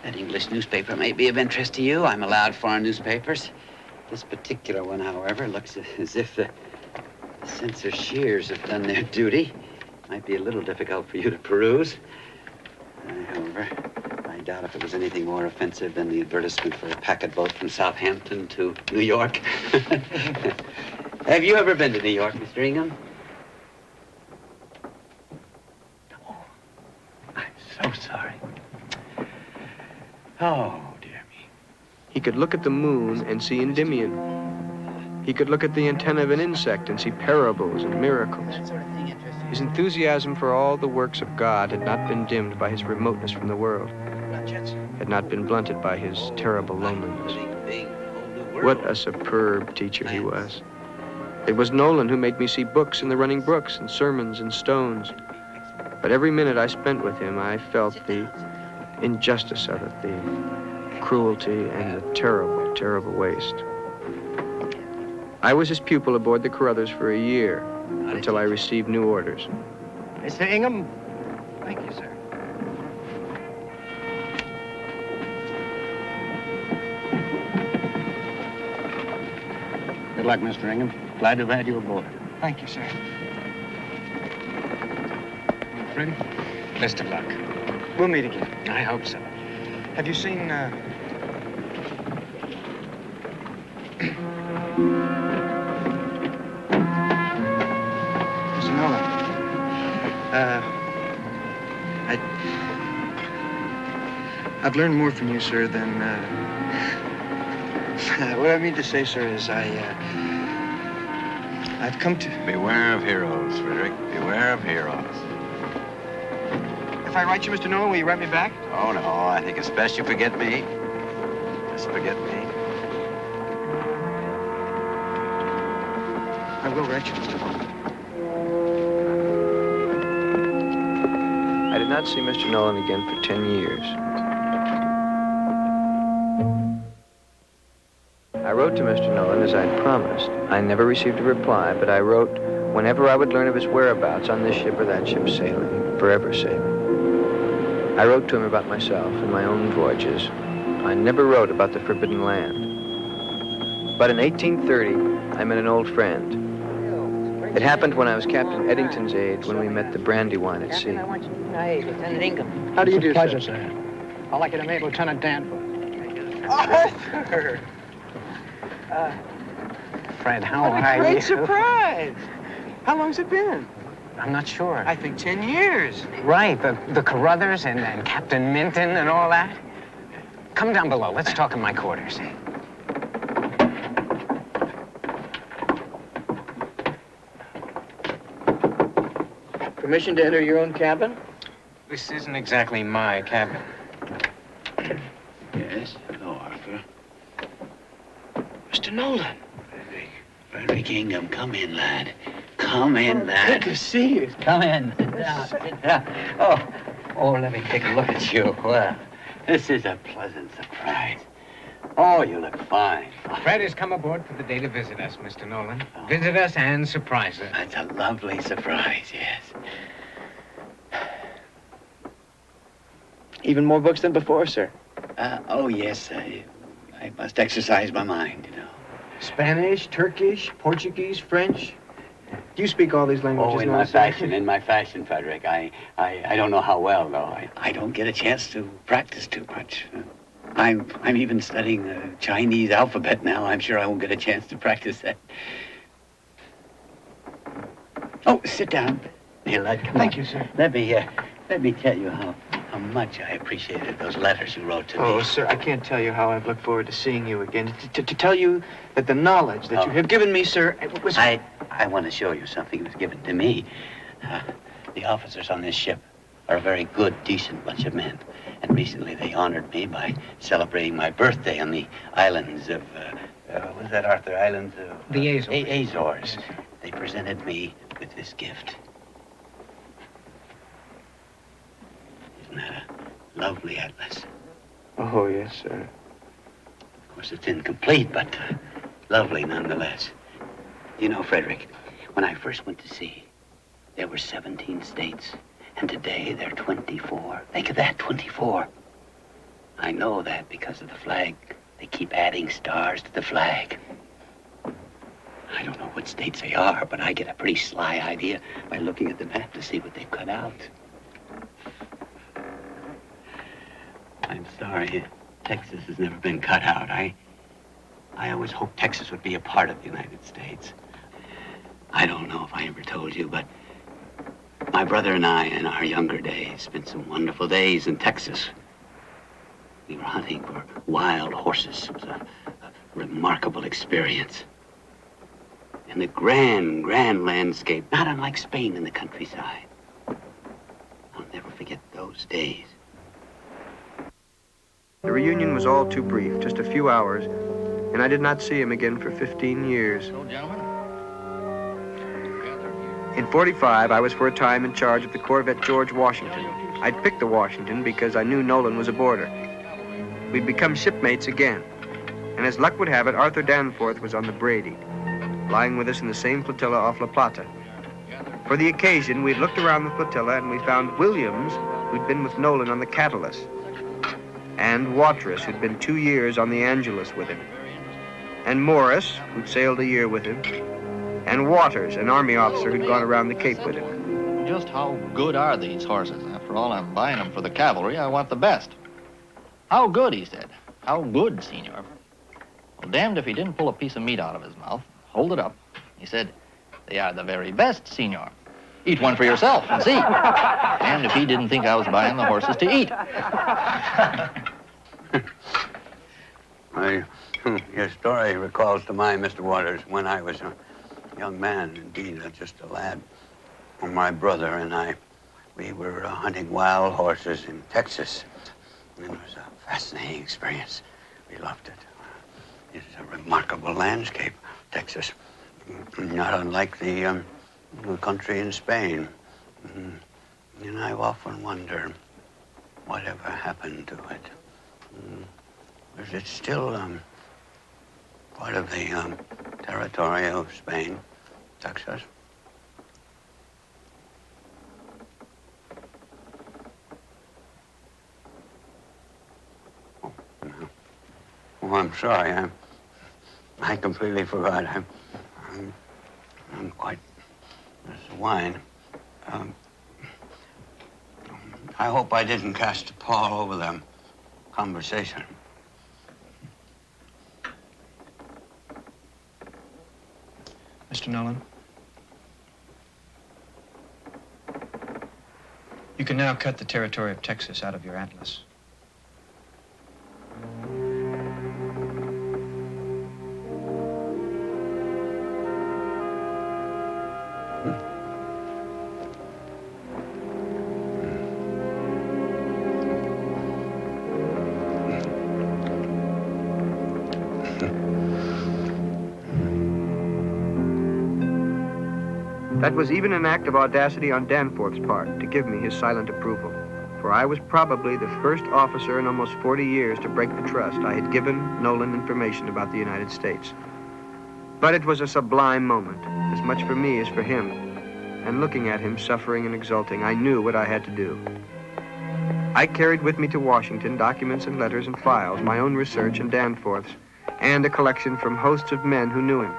English newspaper may be of interest to you. I'm allowed foreign newspapers. This particular one, however, looks as if the censor shears have done their duty. Might be a little difficult for you to peruse. However, I doubt if it was anything more offensive than the advertisement for a packet boat from Southampton to New York. Have you ever been to New York, Mr. Ingham? Oh, I'm so sorry. Oh, dear me. He could look at the moon and see Endymion. He could look at the antenna of an insect and see parables and miracles. That sort of thing interests you. His enthusiasm for all the works of God had not been dimmed by his remoteness from the world, had not been blunted by his terrible loneliness. What a superb teacher he was. It was Nolan who made me see books in the running brooks and sermons and stones. But every minute I spent with him, I felt the injustice of it, the cruelty and the terrible, terrible waste. I was his pupil aboard the Carruthers for a year, until I received new orders. Mr. Ingham. Thank you, sir. Good luck, Mr. Ingham. Glad to have had you aboard. Thank you, sir. Fred, best of luck. We'll meet again. I hope so. Have you seen, Mr. Nolan, I've learned more from you, sir, than, what I mean to say, sir, is I've come to... Beware of heroes, Frederick. Beware of heroes. If I write you, Mr. Nolan, will you write me back? Oh, no, I think it's best you forget me. Just forget me. I will write you, Mr. Nolan. I did not see Mr. Nolan again for 10 years. I wrote to Mr. Nolan as I'd promised. I never received a reply, but I wrote whenever I would learn of his whereabouts on this ship or that ship sailing, forever sailing. I wrote to him about myself and my own voyages. I never wrote about the Forbidden Land. But in 1830, I met an old friend. It happened when I was Captain Eddington's aide when we met the Brandywine at sea. Captain, I want you to meet my aide, Lieutenant Ingham. How do you do, Pleasure, sir? sir. I'd like you to meet Lieutenant Danforth. Arthur! Fred, how What a are great you? surprise! How long's it been? I'm not sure. I think 10 years. Right, the Carruthers and Captain Minton and all that. Come down below. Let's talk in my quarters. Permission to enter your own cabin? This isn't exactly my cabin. Yes? Hello, Arthur. Mr. Nolan. Frederick Ingham, come in, lad. Come in, lad. Good to see you. Come in. Sit down. Sit down. Oh, let me take a look at you. Well, this is a pleasant surprise. Oh, you look fine. Fred has come aboard for the day to visit us, Mr. Nolan. Visit us and surprise us. That's a lovely surprise, yes. Even more books than before, sir. Oh, yes. I must exercise my mind, you know. Spanish, Turkish, Portuguese, French. Do you speak all these languages? Oh, in my fashion, Frederick. I don't know how well, though. I don't get a chance to practice too much. I'm even studying the Chinese alphabet now. I'm sure I won't get a chance to practice that. Oh, sit down. Here, lad, come on. Thank you, sir. Let me tell you how much I appreciated those letters you wrote to me. Oh, sir, I can't tell you how I've looked forward to seeing you again. To tell you that the knowledge that you have given me, sir, was... I want to show you something that was given to me. The officers on this ship are a very good, decent bunch of men. And recently they honored me by celebrating my birthday on the islands of, what was that, Arthur? Islands of... The Azores. Azores. They presented me with this gift. Isn't that a lovely atlas? Oh, yes, sir. Of course, it's incomplete, but lovely nonetheless. You know, Frederick, when I first went to sea, there were 17 states. And today, there are 24. Think of that, 24. I know that because of the flag. They keep adding stars to the flag. I don't know what states they are, but I get a pretty sly idea by looking at the map to see what they've cut out. I'm sorry, Texas has never been cut out. I always hoped Texas would be a part of the United States. I don't know if I ever told you, but my brother and I, in our younger days, spent some wonderful days in Texas. We were hunting for wild horses. It was a remarkable experience. And the grand landscape, not unlike Spain in the countryside. I'll never forget those days. The reunion was all too brief, just a few hours, and I did not see him again for 15 years. So, gentlemen, in 45, I was for a time in charge of the Corvette George Washington. I'd picked the Washington because I knew Nolan was aboard her. We'd become shipmates again. And as luck would have it, Arthur Danforth was on the Brady, lying with us in the same flotilla off La Plata. For the occasion, we'd looked around the flotilla and we found Williams, who'd been with Nolan on the Catalyst, and Watrous, who'd been 2 years on the Angelus with him, and Morris, who'd sailed a year with him, and Waters, an Army officer who'd gone around the Cape with him. Just how good are these horses? After all, I'm buying them for the cavalry. I want the best. How good, he said. How good, senor? Well, damned if he didn't pull a piece of meat out of his mouth, hold it up. He said, "They are the very best, senor. Eat one for yourself and see." Damned if he didn't think I was buying the horses to eat. Your story recalls to mind, Mr. Waters, when I was a young man, indeed, just a lad. My brother and I, we were hunting wild horses in Texas. And it was a fascinating experience. We loved it. It's a remarkable landscape, Texas. Not unlike the country in Spain. And I've often wondered whatever happened to it. Is it still part of the territory of Spain, Texas? Oh, no. Oh, I'm sorry. I completely forgot. I'm quite... This wine. I hope I didn't cast a pall over the conversation. Mr. Nolan, you can now cut the territory of Texas out of your atlas. That was even an act of audacity on Danforth's part to give me his silent approval, for I was probably the first officer in almost 40 years to break the trust I had given Nolan information about the United States. But it was a sublime moment, as much for me as for him, and looking at him suffering and exulting, I knew what I had to do. I carried with me to Washington documents and letters and files, my own research and Danforth's, and a collection from hosts of men who knew him.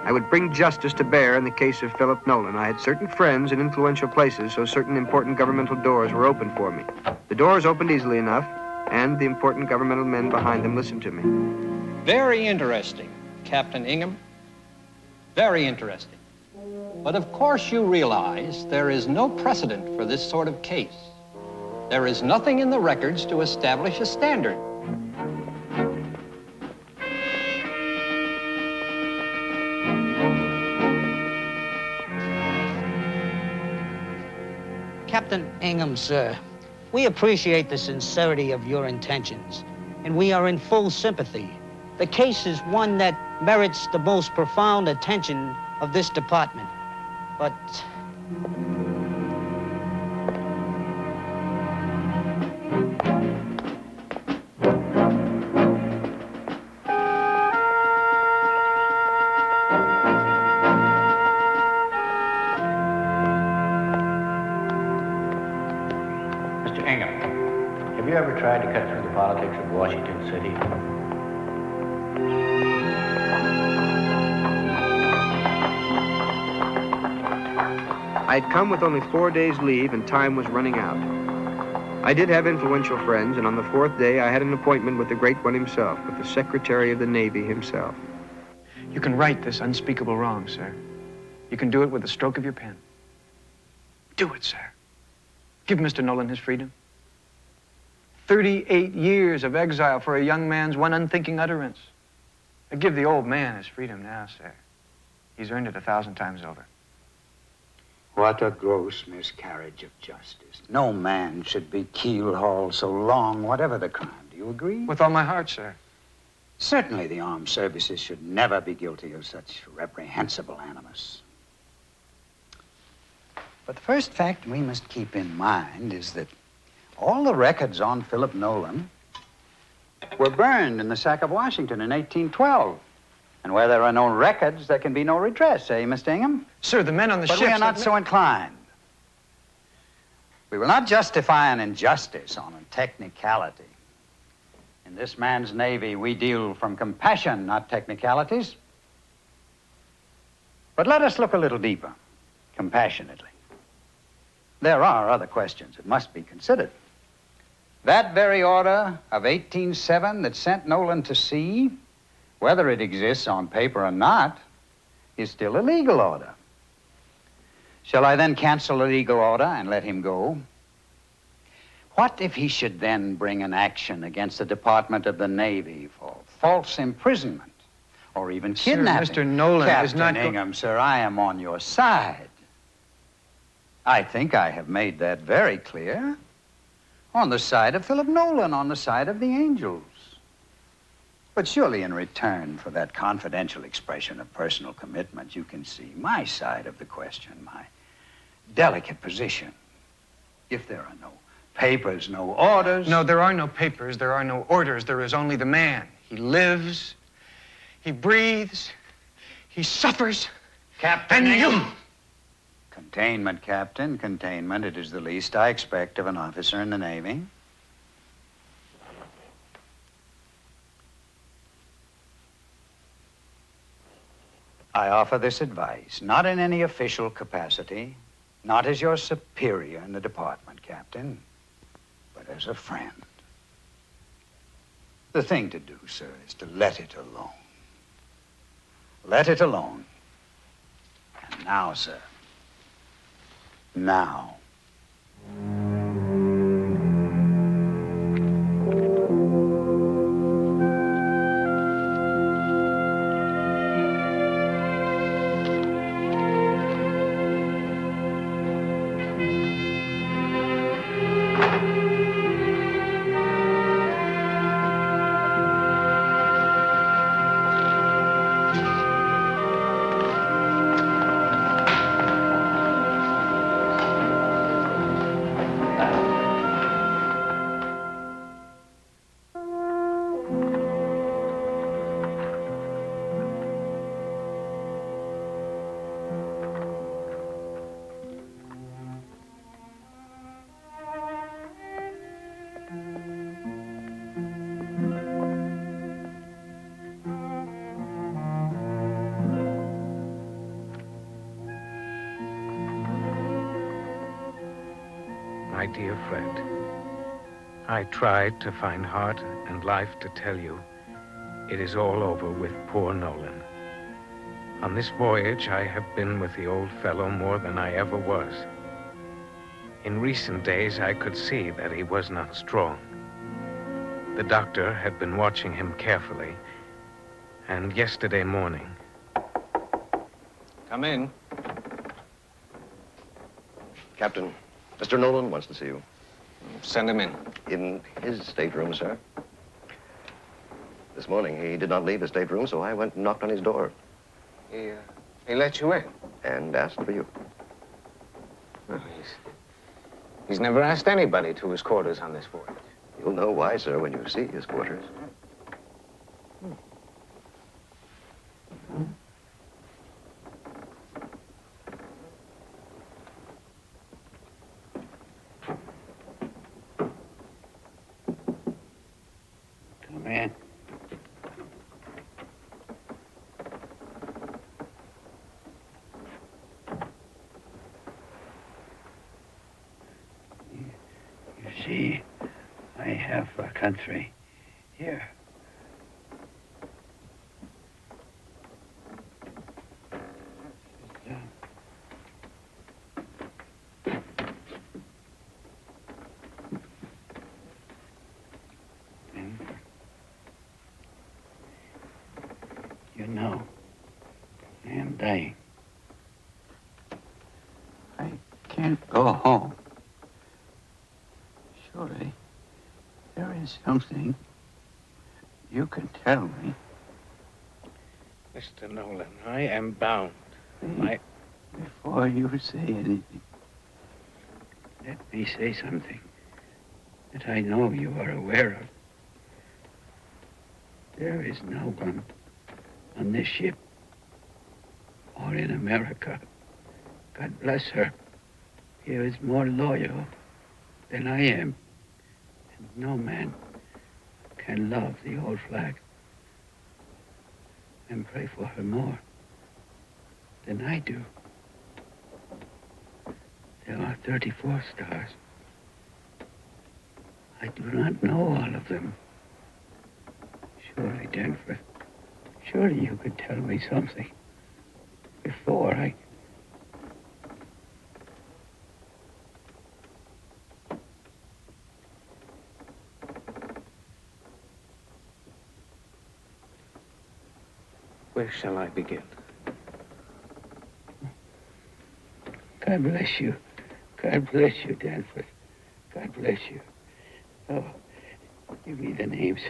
I would bring justice to bear in the case of Phillip Nolan. I had certain friends in influential places, so certain important governmental doors were open for me. The doors opened easily enough, and the important governmental men behind them listened to me. Very interesting, Captain Ingham. Very interesting. But of course you realize there is no precedent for this sort of case. There is nothing in the records to establish a standard. Captain Ingham, sir, we appreciate the sincerity of your intentions, and we are in full sympathy. The case is one that merits the most profound attention of this department. But... Have you ever tried to cut through the politics of Washington City? I had come with only 4 days' leave, and time was running out. I did have influential friends, and on the 4th day, I had an appointment with the great one himself, with the Secretary of the Navy himself. You can right this unspeakable wrong, sir. You can do it with a stroke of your pen. Do it, sir. Give Mr. Nolan his freedom. 38 years of exile for a young man's one unthinking utterance. Give the old man his freedom now, sir. He's earned it 1,000 times over. What a gross miscarriage of justice. No man should be keel-hauled so long, whatever the crime. Do you agree? With all my heart, sir. Certainly the armed services should never be guilty of such reprehensible animus. But the first fact we must keep in mind is that all the records on Phillip Nolan were burned in the sack of Washington in 1812. And where there are no records, there can be no redress, eh, Mr. Ingham? Sir, the men on the ships... But we are not so inclined. We will not justify an injustice on a technicality. In this man's Navy, we deal from compassion, not technicalities. But let us look a little deeper, compassionately. There are other questions that must be considered. That very order of 1807 that sent Nolan to sea whether it exists on paper or not, is still a legal order. Shall I then cancel the legal order and let him go? What if he should then bring an action against the Department of the Navy for false imprisonment or even kidnapping? Sir, Mr. Nolan is not... Captain Ingham, sir, I am on your side. I think I have made that very clear. On the side of Phillip Nolan, on the side of the angels. But surely in return for that confidential expression of personal commitment, you can see my side of the question, my delicate position. If there are no papers, no orders... No, there are no papers, there are no orders. There is only the man. He lives, he breathes, he suffers. Captain and you... Containment, Captain, containment. It is the least I expect of an officer in the Navy. I offer this advice, not in any official capacity, not as your superior in the department, Captain, but as a friend. The thing to do, sir, is to let it alone. Let it alone. And now, sir, now. My dear Fred, I tried to find heart and life to tell you it is all over with poor Nolan. On this voyage, I have been with the old fellow more than I ever was. In recent days, I could see that he was not strong. The doctor had been watching him carefully, and yesterday morning... Come in. Captain, Mr. Nolan wants to see you. Send him in. In his stateroom, sir. This morning, he did not leave his stateroom, so I went and knocked on his door. He let you in? And asked for you. Well, he's never asked anybody to his quarters on this voyage. You'll know why, sir, when you see his quarters. Come in. You see, I have a country here. You know, I am dying. I can't go home. Surely, there is something you can tell me. Mr. Nolan, I am bound. Before you say anything, let me say something that I know you are aware of. There is no one on this ship or in America, God bless her, who is more loyal than I am. And no man can love the old flag and pray for her more than I do. There are 34 stars. I do not know all of them. Surely, Danforth, Surely you could tell me something before I... Where shall I begin? God bless you. God bless you, Danforth. God bless you. Oh, give me the names.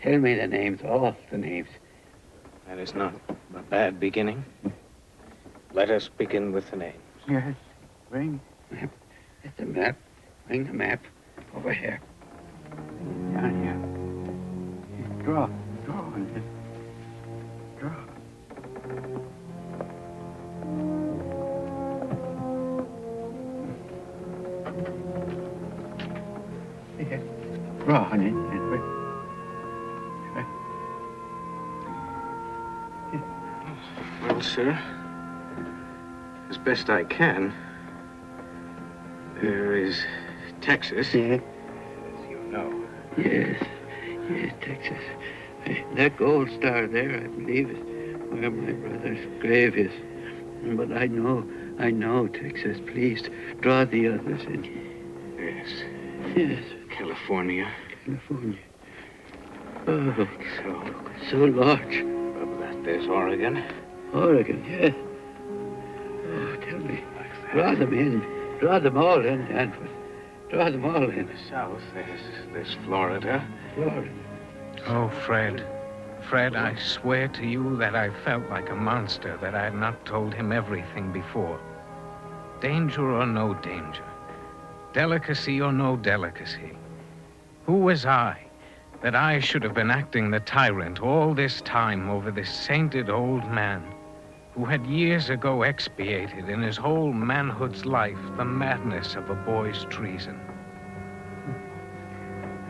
Tell me the names, all the names. That is not a bad beginning. Let us begin with the names. Yes. Bring map. Get the map. Bring the map over here. Down here. Draw. Draw on it. Draw. Here. Draw on it. Well, sir, as best I can, there is Texas. Yeah. As you know. Yes. Yes, Texas. That gold star there, I believe, is where my brother's grave is. But I know, Texas. Please, draw the others in. Yes. Yes. California. California. Oh, so large. Above that, there's Oregon. Oregon, yes. Oh, tell me. Draw them in. Draw them all in, Danforth. Draw them all in. The south, there's Florida. Florida. Oh, Fred. Fred, I swear to you that I felt like a monster that I had not told him everything before. Danger or no danger. Delicacy or no delicacy. Who was I, that I should have been acting the tyrant all this time over this sainted old man who had years ago expiated in his whole manhood's life the madness of a boy's treason?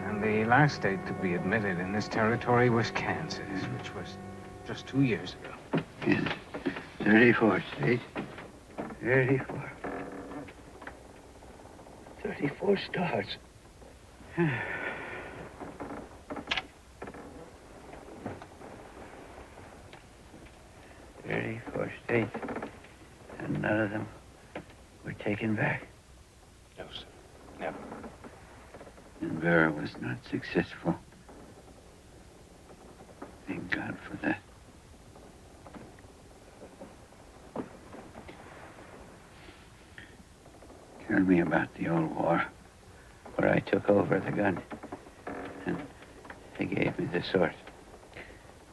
And the last state to be admitted in this territory was Kansas, which was just 2 years ago. Yes. 34 states. 34. 34 stars. 34 states, and none of them were taken back. No, sir. Never. And Beau was not successful. Thank God for that. Tell me about the old war, where I took over the gun, and they gave me the sword.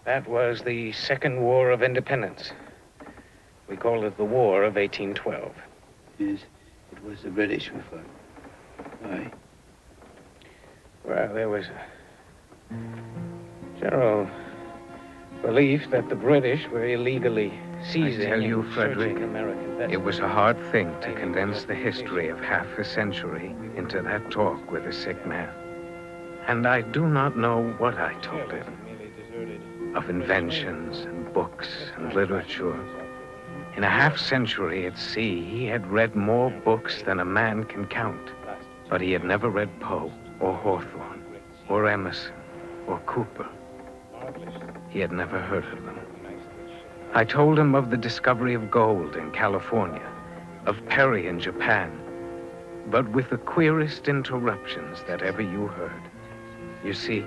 That was the Second War of Independence. We call it the War of 1812. Yes, it was the British we fought. Why? Well, there was a general belief that the British were illegally seizing I tell you, and Frederick, searching American vessels. it was a hard thing to condense the history of half a century into that talk with a sick man. And I do not know what I told him. Of inventions and books and literature. In a half century at sea, he had read more books than a man can count. But he had never read Poe or Hawthorne or Emerson or Cooper. He had never heard of them. I told him of the discovery of gold in California, of Perry in Japan, but with the queerest interruptions that ever you heard. You see,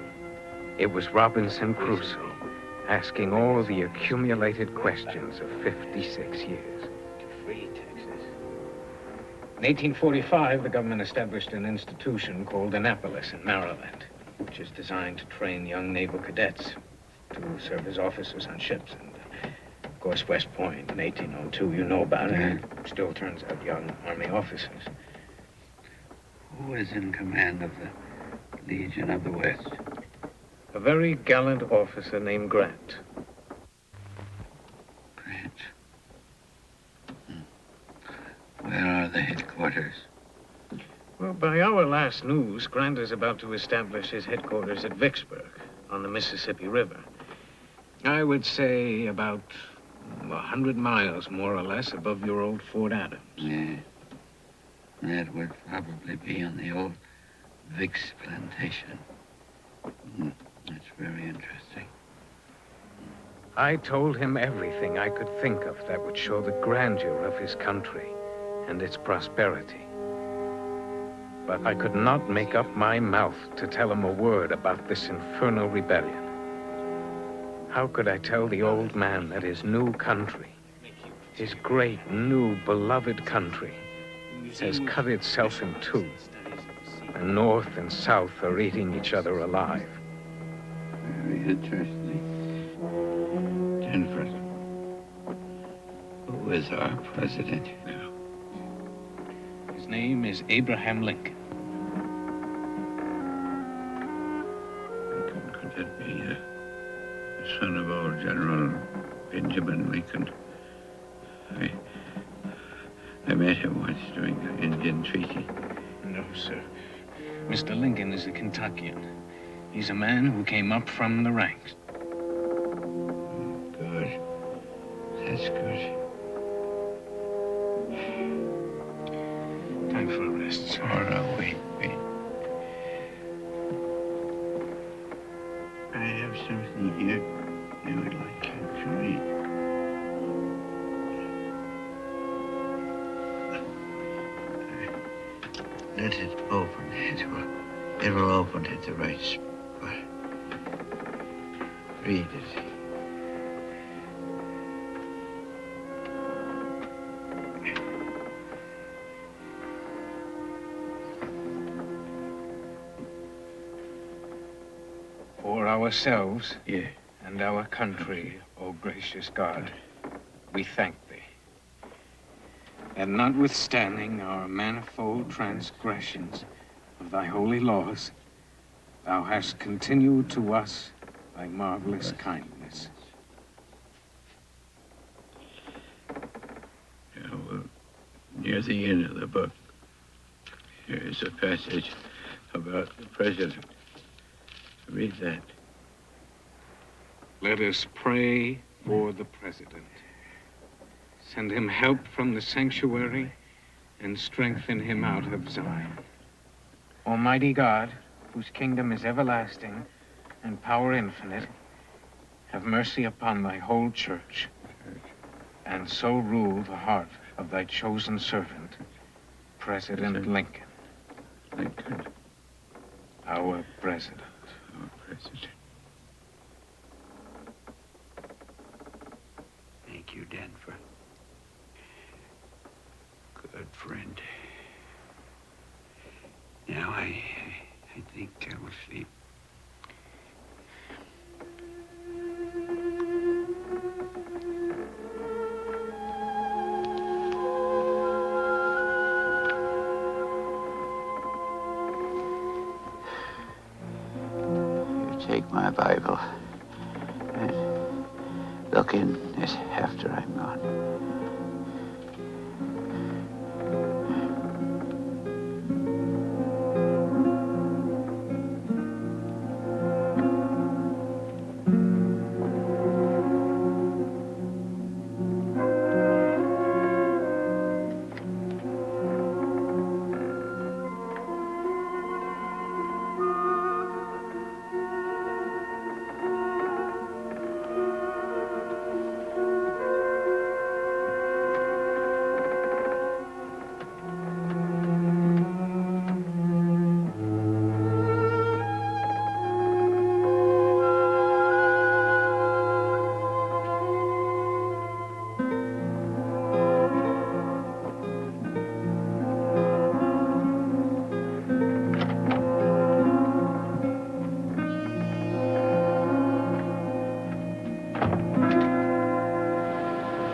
it was Robinson Crusoe asking all the accumulated questions of 56 years. To free Texas. In 1845, the government established an institution called Annapolis in Maryland, which is designed to train young naval cadets to serve as officers on ships. And, of course, West Point in 1802, you know about it. It still turns out young Army officers. Who was in command of the Legion of the West? A very gallant officer named Grant. Grant. Where are the headquarters? Well, by our last news, Grant is about to establish his headquarters at Vicksburg on the Mississippi River. I would say about 100 miles, more or less, above your old Fort Adams. Yeah. That would probably be on the old Vicks plantation. That's very interesting. I told him everything I could think of that would show the grandeur of his country and its prosperity. But I could not make up my mouth to tell him a word about this infernal rebellion. How could I tell the old man that his new country, his great, new, beloved country, has cut itself in two, and North and South are eating each other alive? Very interesting. Danforth, who is our president now? His name is Abraham Lincoln. Could that be the son of old General Benjamin Lincoln? I met him once during the Indian Treaty. No, sir. Mr. Lincoln is a Kentuckian. He's a man who came up from the ranks. Good. That's good. Time for a rest, sir. Oh, no, wait. I have something here I would like you to read. Let it open. It will open at the right spot. Read it. For ourselves and our country, O gracious God, we thank thee. And notwithstanding our manifold transgressions of thy holy laws, thou hast continued to us thy marvelous kindness. Near the end of the book, there is a passage about the president. Read that. Let us pray for the president. Send him help from the sanctuary and strengthen him out of Zion. Almighty God, whose kingdom is everlasting and power infinite, have mercy upon thy whole church, and so rule the heart of thy chosen servant, President Lincoln. Lincoln. Our president. Our president. Thank you, Danforth. Good friend. Now I think I will sleep. You take my Bible and look in it after I'm gone.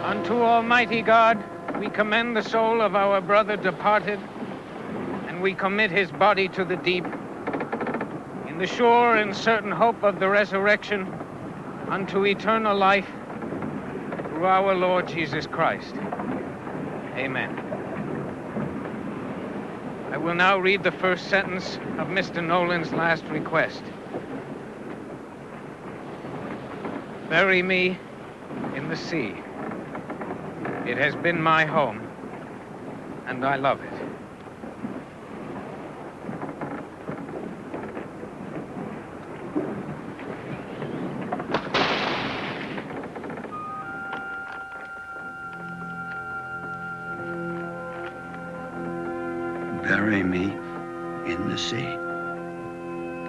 Unto Almighty God, we commend the soul of our brother departed, and we commit his body to the deep, in the sure and certain hope of the resurrection, unto eternal life, through our Lord Jesus Christ. Amen. I will now read the first sentence of Mr. Nolan's last request. Bury me in the sea. It has been my home, and I love it. bury me in the sea.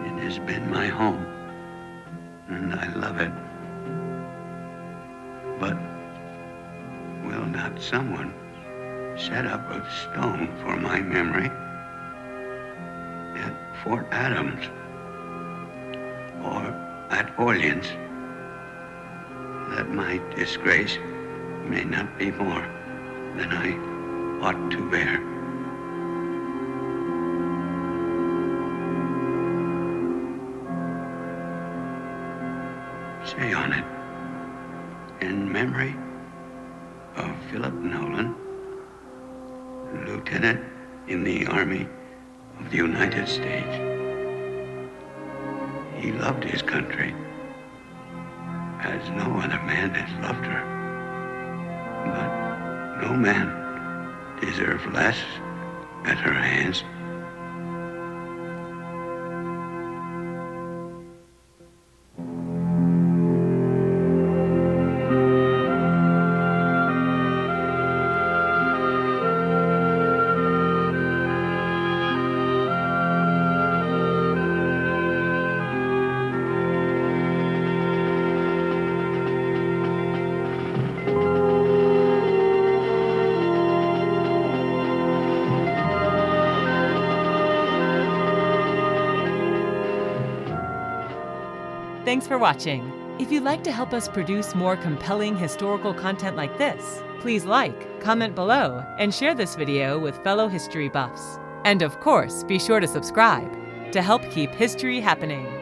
It has been my home, and I love it. But will not someone set up a stone for my memory at Fort Adams or at Orleans, that my disgrace may not be more than I ought to bear? Say on it, in memory of Phillip Nolan, Lieutenant in the Army of the United States. He loved his country as no other man has loved her. But no man deserved less at her hands. Thanks for watching. If you'd like to help us produce more compelling historical content like this, please like, comment below, and share this video with fellow history buffs. And of course, be sure to subscribe to help keep history happening.